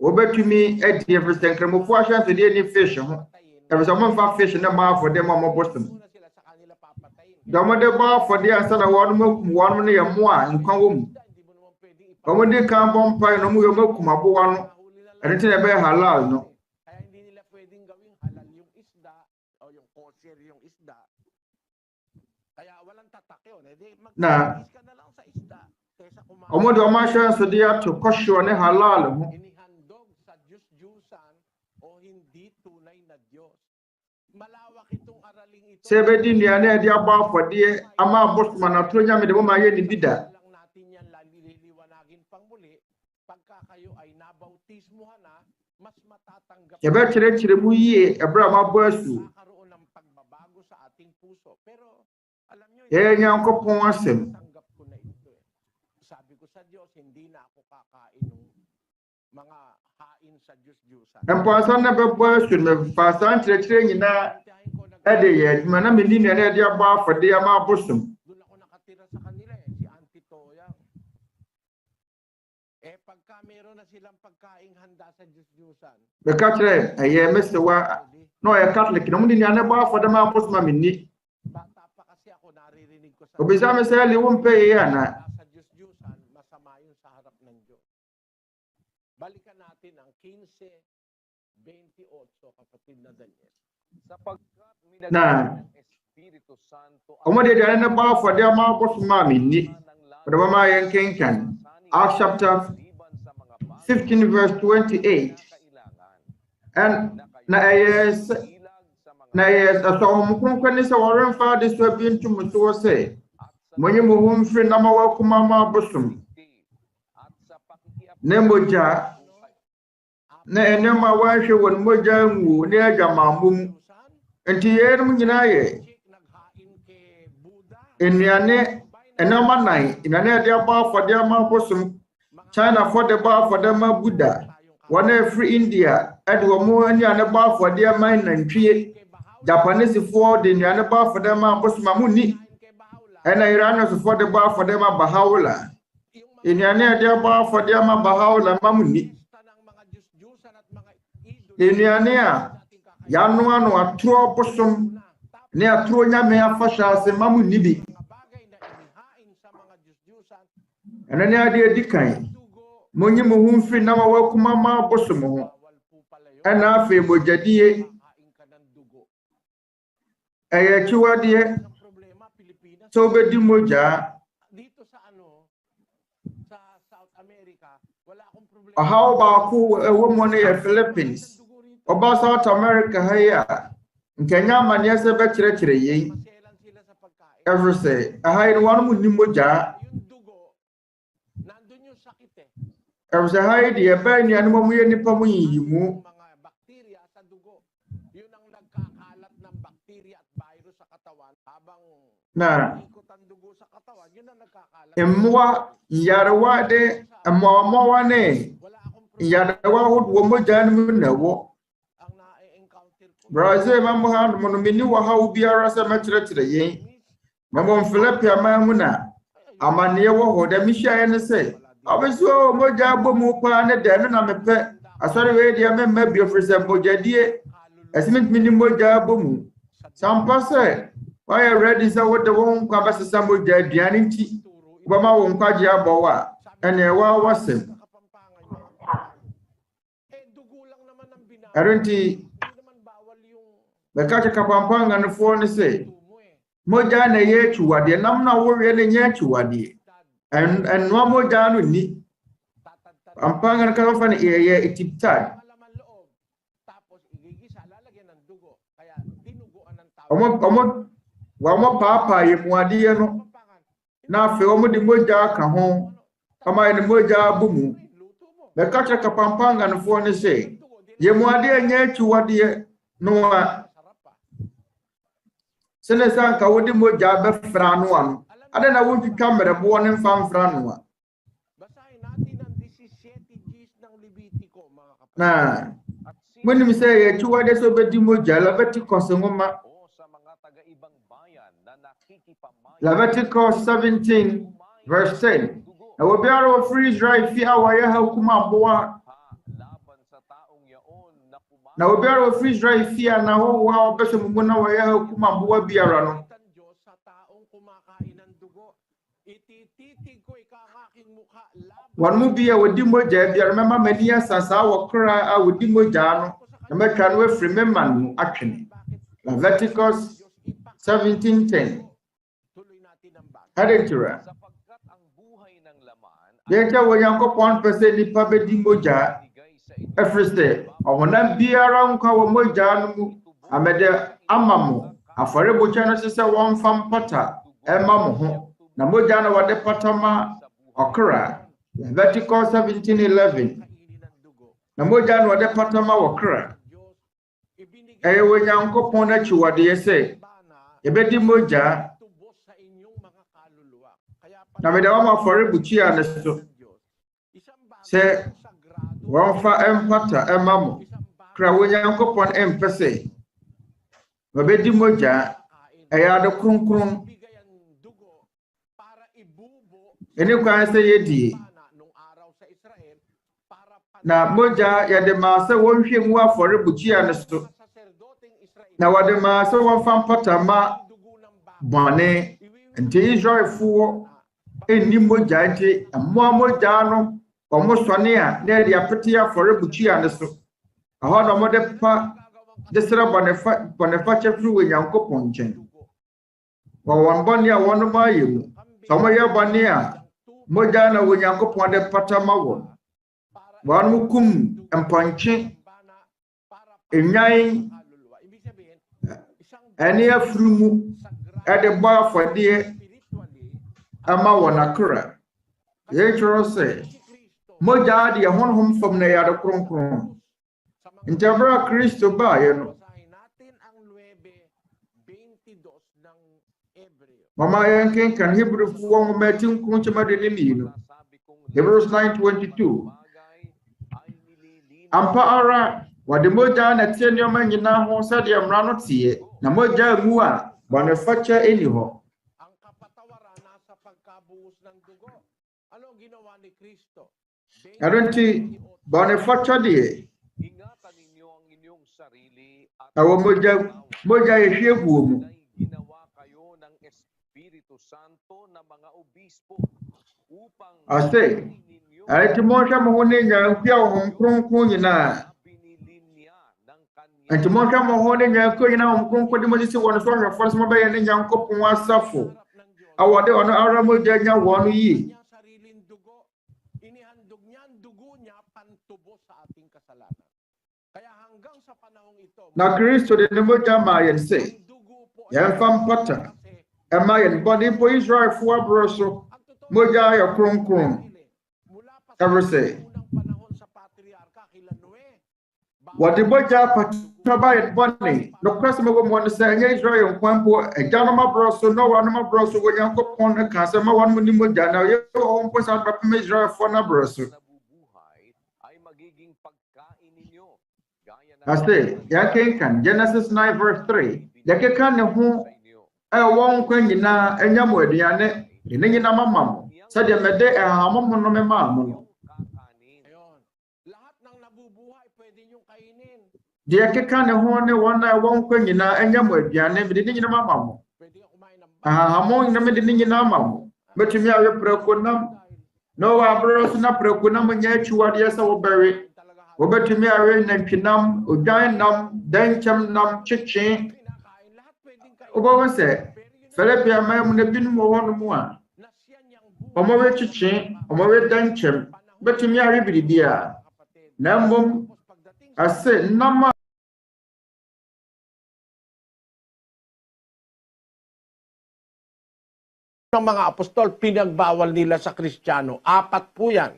Wɔbɛtumi adi ɛfiri sɛ nkramofo ahyɛnsodeɛ ne fish ho. Ɛfiri sɛ wɔmfa fish ne ma afɔdeɛ ma ɔmɔbɔsɛm. Muna sila sa kanila papatayin. Da ɔmɔde bɔ afɔdeɛ ansa na wɔnom akum wɔnom no yɛ mmoa a nkwa wɔ mu. Hindi mo naman pwede Ɔmɔde kan bɔ mpae na ɔmo yɛ ɔmakum aboa no. ipahuli na lang. Ɛno nti na ɛbɛyɛ halal no. Kaya hindi nila pwedeng gawing halal yung isda o yung kosher yung isda. Kaya walang tatak yun. Mag-focus ka na lang sa isda. Kesa kumain. Ɔmɔde ɔmo ahyɛnsodeɛ ato kɔhyew ne halal ho. Inihandog sa Diyos-Diyusan o hindi tunay na Diyos. Malawak itong araling ito. Sɛ ɛbɛdi nnuane a ɛde abɔ afɔdeɛ ama abosom anatoro nyame de wɔma yɛ ne bi da. Lang natin yan liliwanagin pang muli. Pagka kayo ay nabautismuhan na, mas matatanggap Yɛbɛkyerɛkyerɛ mu yie ɛberɛ a mabɔ asu. kakaroon ng pagbabago sa ating puso. Pero alam nyo, Yɛyɛ Nyankopɔn asɛm. tanggap ko na ito. Sabi ko sa Diyos, hindi na ako kakain ng mga hain sa Diyos-Diyusan. Mpansa na bɛbɔ asu no mefa saa nkyerɛkyerɛ nyinaa Tintahin ko na ɛde yɛ adwuma na menni nnuane a ɛde abɔ afɔdeɛ ama abosom. doon ako nakatira sa kanila si Auntie Toyang. Pagka meron na silang pagkaing handa sa Diyos-Diyusan, Bɛka kyerɛ ɛyɛ mesewa na ɔyɛ Catholic na ɔmo de nnuane bɔ afɔdeɛ ma abosom a menni. bata pa kasi ako naririnig ko sa Obisa me sɛ ɛle wo mpɛ yie ana. sa Diyos-Diyusan, masama yun sa harap ng Diyos. Balikan natin ang 15:28, kapatid na Daniel. Sapagkat Na. minagay ng Espiritu Santo Ɔmo de aduane no bɔ afɔdeɛ ama abosom a menni. Ɔde bɛma yɛn kenkan. Acts chapter 15 verse 28. And na ɛyɛ sɛ Honhom Kronkron ne sɛ wɔremfa adesoa bi ntom so wɔ sɛ monye mo ho mfiri na ma wakoma ma abosom na mogya na ɛnɛma wɔahwɛ wɔn mogya nguo ne adwamammɔ mu. Nti yɛnom nyinaa yɛ nnuane ɛnam anan nnuane a ɛde abɔ afɔdeɛ ama abosom. Chinafoɔ de bɔ afɔdeɛ ma Buddha. Wɔn a ɛfiri India ɛde wɔn nnuane bɔ afɔdeɛ ma nantwie. Japanesefoɔ de nnuane bɔ afɔdeɛ ma abosom a munni. Ɛna Iranianfoɔ de bɔ afɔdeɛ ma Baha'u'llah. Nnuane a ɛde abɔ afɔdeɛ ma Baha'u'llah ma munni. Nnuane a yɛanoa no atoro bosom ne atoro nyame afahyɛ ase ma munni bi. Ɛno ne adeɛ adi kan. Monyi mo ho mfiri na ma wakoma ma abosom ho. Ɛna afei mogyadie ɛyɛ akyiwadeɛ sɛ wobɛdi mogya. Ɔhaw baako ɛwɔ mu no yɛ Philippines. Ɔba South America ha yi a nkanya amanneɛ sɛ bɛkyerɛkyerɛ yɛn. Ɛfiri sɛ aha yi no wɔnom nni mogya. Ɛfiri sɛ ha yi deɛ ɛbɛyɛ nnuane ma mu yɛ nnipa mu yiyimu. Na mmoa nyarewa de mmoawa ne nyarewa ahodoɔ mogya no mu na ɛwɔ. Brazil ma mo ha no menni wɔ haw biara sɛ mɛkyerɛkyerɛ yɛn. Mmom Philipia man mu na amanneɛ wɔ hɔ. Dɛ mehyiaeɛ ne sɛ ɔbɛsi mogya abɔ mu paa ne dɛ no na mepɛ asɔre wei deɛ memma bio firi sɛ mogyadie ɛsɛmentumi ne mogya abɔ mu. Sampa sɛ wɔyɛ ready sɛ wode wo nkwa bɛsesa mogya aduane nti wobɛma wo nkwagye abɔ wo a ene wa wasem Arunti Bekacha kapampanga no fo ne se moja na ye chuwade nam na wo we ne nya chuwade en no moja no ni pampanga ka fa ne ye itiptad Omo papa ye muade no na afe omo di moja ka ho ama ne moja bumu Bekacha kapampanga no fo ne se ye muade nya chuwade no Sene sanka wodi moja be frano an ade na wonfi kamera bo ne mfam frano a Basahin natin ang 17 Gs ng Levitico, mga kapatid. na when mi say ye chuwade so be di moja Leviticus ngoma sa mga taga-ibang bayan na nakikipamay Leviticus 17 verse 10 na obiara wo free Israel fi awaye ha kuma boa laban sa taong yaon na na obiara wo free Israel fi na ho wa obeso mu na waye ha kuma boa biara no Diyos sa taong kumakain ng dugo. Itititig ko ikahaking mukha laban wan mu bia wodi moja biara mema mania sasa wo kra a wodi moja no na metwa no afri meman mu atwene Leviticus 17:10 tuloy natin ang basa. Hadentira sapagkat ang buhay ng laman Yeka wo yankopon pese nipa be di moja bigay sa inyo efriste awona biara nka wo moja no mu amede amamu afare bocha no sese won fam pata ema mo ho na moja no wade patama okra Leviticus 17:11 Kainin ng dugo. na moja no wade patama okra Diyos ibinigay ewe yankopon na chiwade yese bana ebedi moja tubos sa inyong mga kaluluwa. Kaya na mede wa afare buchia ne so Diyos, isang bagay se sagrado, won fa empata emamo isang bagay kra wo yankopon empese mabedi moja kain. ayado kronkron Bigay ang dugo para ibubo ene kwan se yedi bana nung araw sa Israel para na moja yade ma se wonhwe mu afore buchia ne so mga saserdoteng Israel na wade ma se won fa patama dugo ng baka bone nti Israel fuwo eni moja nti mo moja no omo sone a na de apete afore buchia ne so aho na mo de pa de sera bone fa chefru we yankopon chen won bone a won ma yemu so mo ye bone a moja na we yankopon de patama wo wan mu kum empanche bana para enyai kaluluwa. Ibig sabihin, isang ene afrumu ede bo afode spiritually ama wona kra ye choro se si Kristo moja de honhom fam na yade kronkron sa mga intabra Kristo ba ye no basahin natin ang 9:22 ng Hebreo. mama yanken kan Hebrew fuwo metin kun chama de ni no sabi kong Hebrews 9:22 bagay ay nililin ampa ara wade moja na tie nyoma nyina ho sɛdeɛ mmara no tie na moja mu a bɔne fakyɛ eni hɔ Ang kapatawaran nasa pagkabuhos ng dugo. Ano ang ginawa ni Kristo? ɛno nti bɔne fakyɛ deɛ ingatan ninyo ang inyong sarili at ɛwɔ moja yɛhwie guo mu ay ginawa kayo ng Espiritu Santo na mga obispo upang ase ninyo ɛno nti monhwɛ mo ho ne nyankwi a Honhom Kronkron nyinaa binilin niya ng kanya nti monhwɛ mo ho ne nyankwi nyinaa Honhom Kronkron de mo sisi wɔn so hwɛfo so mobɛyɛ ne nyankopɔn asafo Harap ng Diyos. awɔde ɔno ara moja nya wɔn yi Niya sariling dugo. Inihandog niya ang dugo niya pantubos sa ating kasalanan. Kaya hanggang sa panahong ito, na Kristo de ne moja ma yɛn sɛ ang dugo po yɛmfa mpata kasi ɛma yɛn bɔne mpo Israelfoɔ aborɔ so ang totoo moja yɛ kronkron mula pa sa Ever say. unang panahon sa patriarka kila Noe. wɔde moja pataba yɛn bɔne nokwasɛm ɛwɔ mu hɔ no sɛ ɛnyɛ Israel nkwa mpo agyanom aborɔ so na wɔnom aborɔ so Onyankopɔn no ka sɛ ma wɔnom ni moja na ɔyɛ wɔ mpo sa bɛpem Israelfoɔ no aborɔ so nabubuhay ay magiging pagkain ninyo gaya ng ase yɛkenkan Genesis 9 verse 3 yɛkeka ne ho sa inyo ɛwɔ nkwa nyinaa ɛnya mo aduane de ne nyinam ama mo sɛdeɛ mɛde ɛhahamom no mema mo no kakanin Ayun. Lahat ng nabubuhay pwede niyong kainin. deɛ ɛkeka ne ho ne wɔn a ɛwɔ nkwa nyinaa ɛnya mo aduane mede ne nyinam ama mo Pwede kang kumain ng ahahamon nyinam mede ne nyinam ama mo mɛtumi ayɛ prɛko nam No abros na preku na munya chiwade sa wo bere. Obetumi are nantwinam, odwan nam, danchem nam, chichi. Obawo se Philipia mam na binum wo no mu a. Omowe chichi, omowe danchem, betumi are bidibia. Na mbom ase nama ng mga apostol, pinagbawal nila sa Kristiyano. 4 po yan.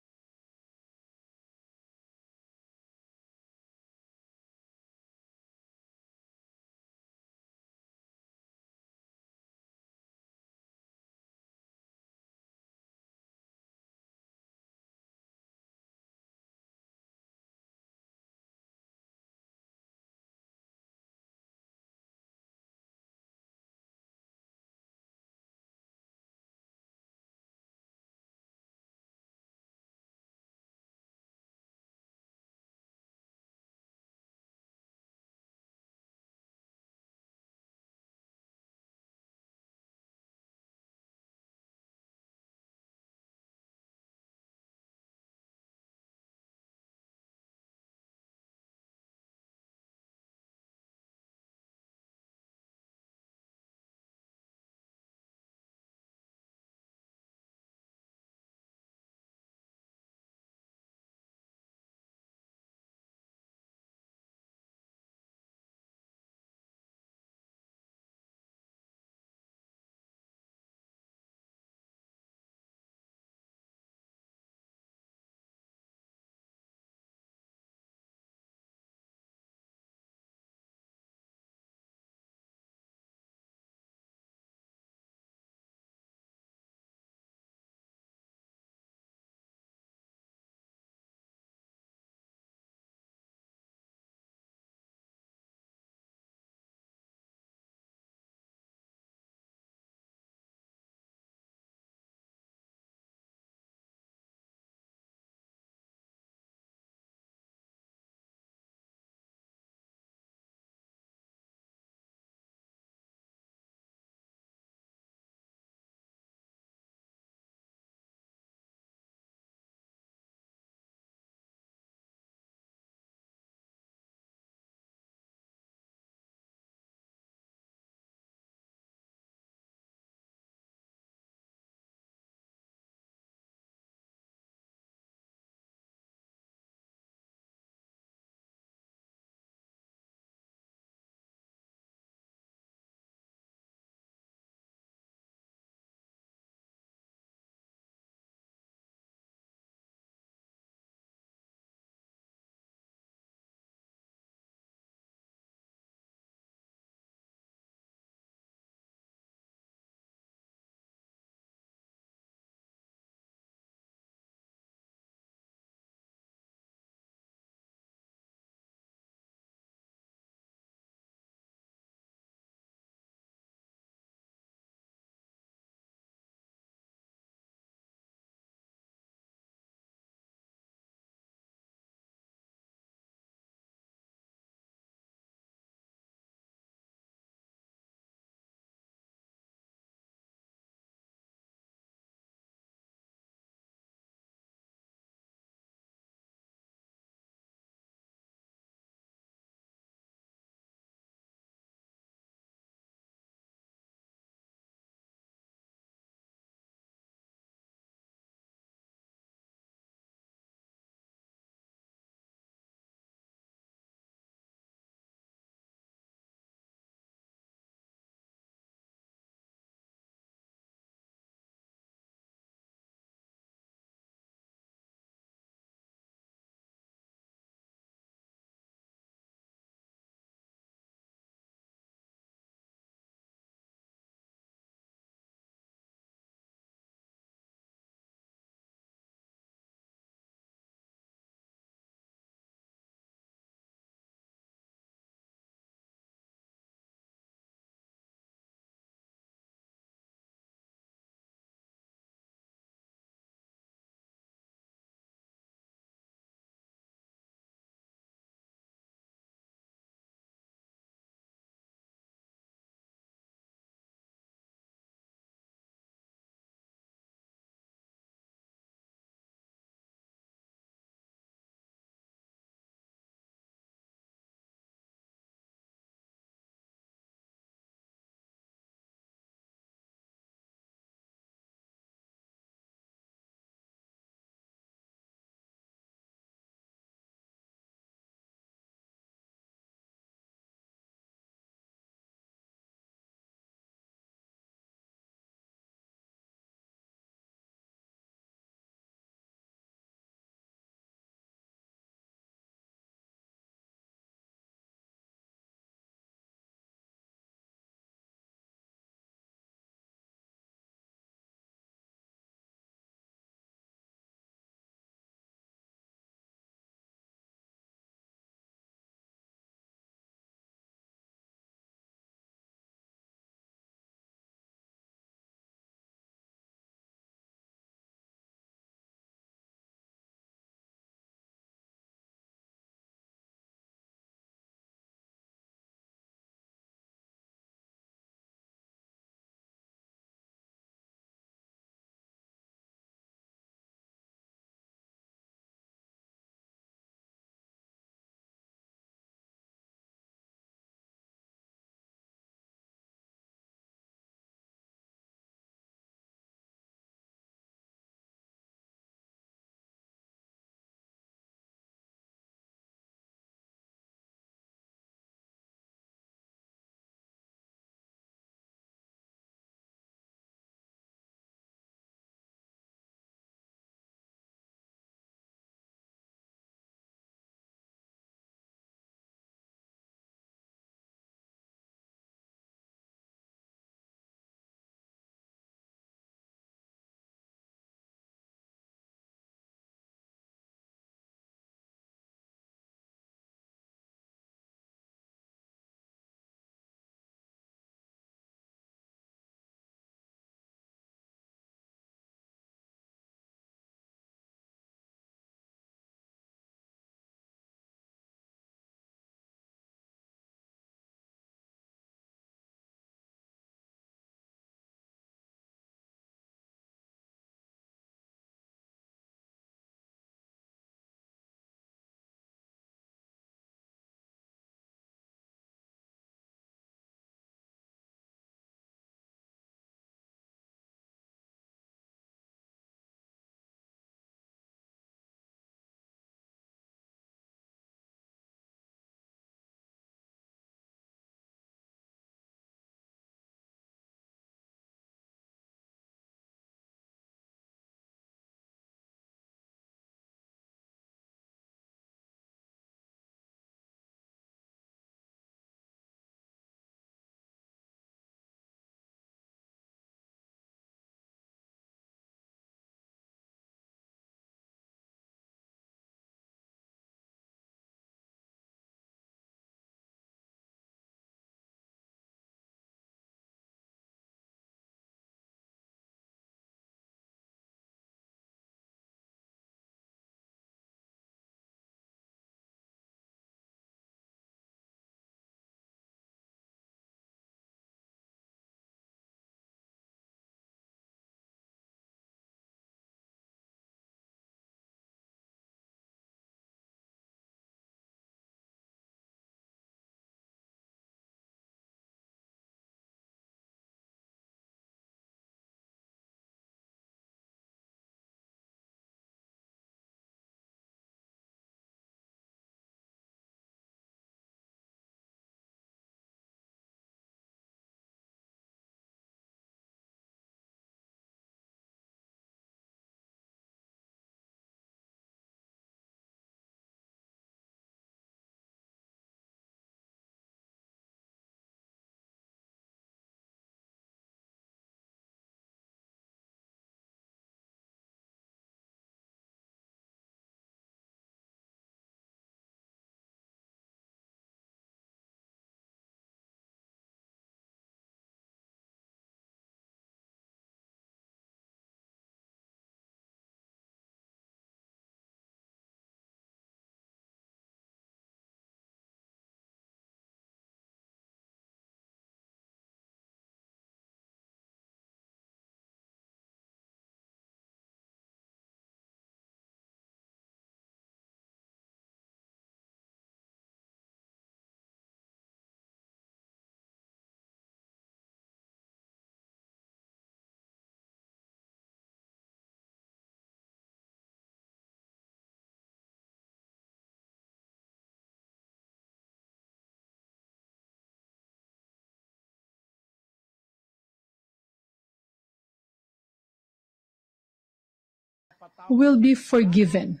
will be forgiven.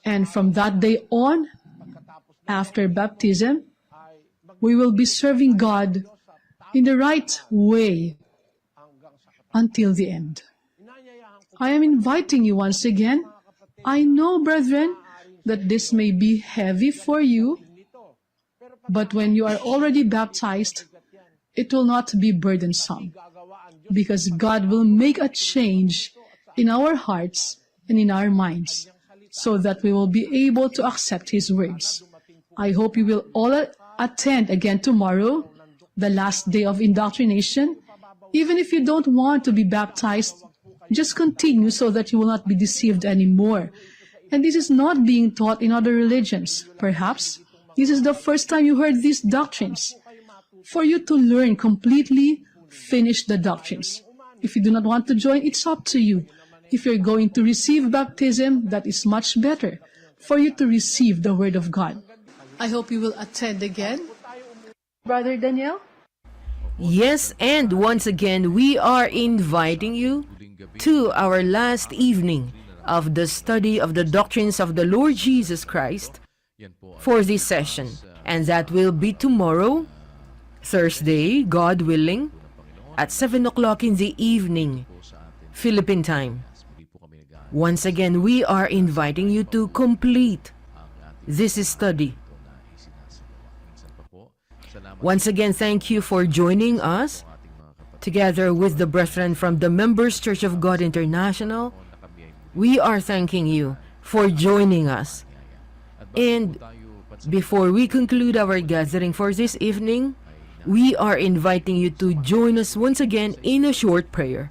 And from that day on, after baptism, we will be serving God in the right way until the end. I am inviting you once again. I know, brethren, that this may be heavy for you, but when you are already baptized, it will not be burdensome, because God will make a change in our hearts and in our minds, so that we will be able to accept His words. I hope you will all attend again tomorrow, the last day of indoctrination. Even if you don't want to be baptized, just continue so that you will not be deceived anymore. And this is not being taught in other religions. Perhaps this is the first time you heard these doctrines. For you to learn completely, finish the doctrines. If you do not want to join, it's up to you. If you're going to receive baptism, that is much better for you to receive the Word of God. I hope you will attend again. Brother Daniel? Yes, and once again, we are inviting you to our last evening of the study of the doctrines of the Lord Jesus Christ for this session. And that will be tomorrow, Thursday, God willing, at 7 o'clock in the evening, Philippine time. Once again, we are inviting you to complete this study. Once again, thank you for joining us, together with the brethren from the Members Church of God International. We are thanking you for joining us. And before we conclude our gathering for this evening, we are inviting you to join us once again in a short prayer.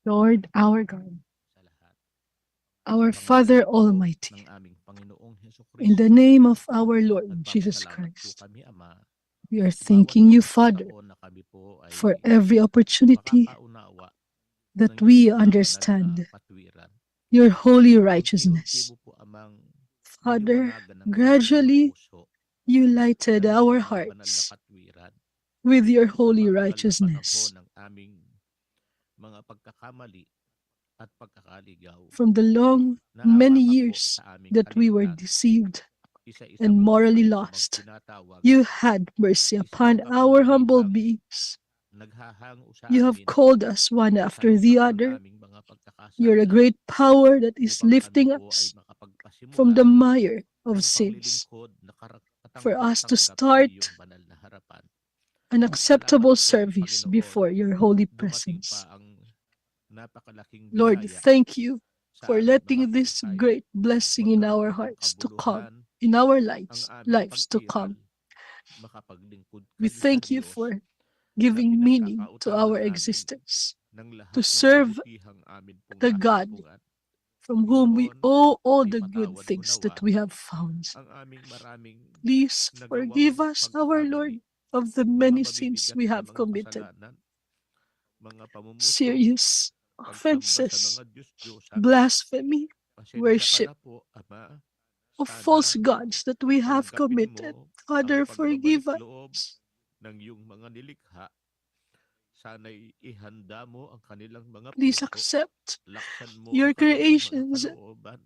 Lord our God, our Father Almighty, in the name of our Lord Jesus Christ, we are thanking you, Father, for every opportunity that we understand your holy righteousness. Father, gradually you lighted our hearts with your holy righteousness. From the long, many years that we were deceived and morally lost, you had mercy upon our humble beings. You have called us one after the other. You're a great power that is lifting us from the mire of sins, for us to start an acceptable service before your holy presence. Lord, thank you for letting this great blessing in our hearts to come, in our lives to come. We thank you for giving meaning to our existence, to serve the God from whom we owe all the good things that we have found. Please forgive us, our Lord, of the many sins we have committed. Serious offenses, blasphemy, worship of false gods that we have committed. Father, forgive us. Please accept your creations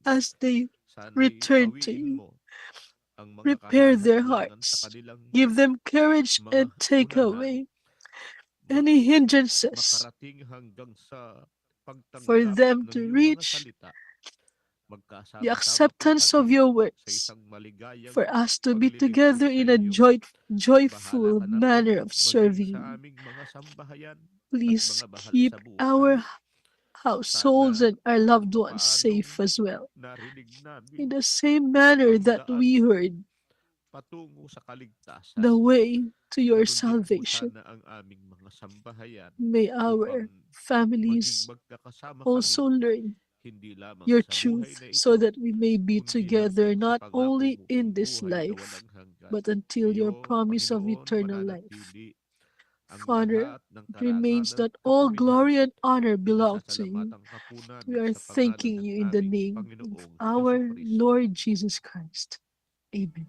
as they return to you. Prepare their hearts, give them courage, and take away any hindrances for them to reach the acceptance of your words, for us to be together in a joyful manner of serving you. Please keep our households and our loved ones safe as well. In the same manner that we heard the way to your salvation, may our families also learn your truth, so that we may be together not only in this life, but until your promise of eternal life. Father, it remains that all glory and honor belong to you. We are thanking you in the name of our Lord Jesus Christ. Amen.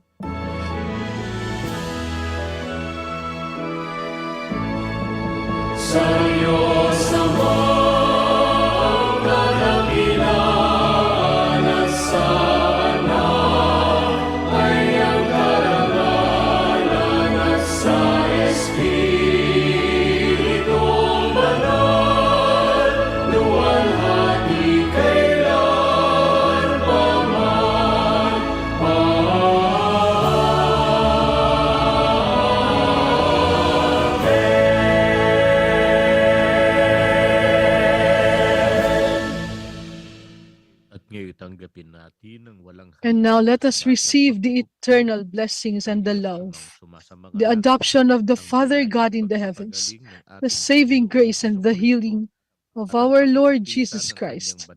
And now let us receive the eternal blessings and the love, the adoption of the Father God in the heavens, the saving grace and the healing of our Lord Jesus Christ,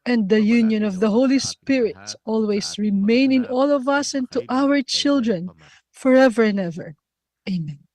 and the union of the Holy Spirit always remain in all of us and to our children forever and ever. Amen.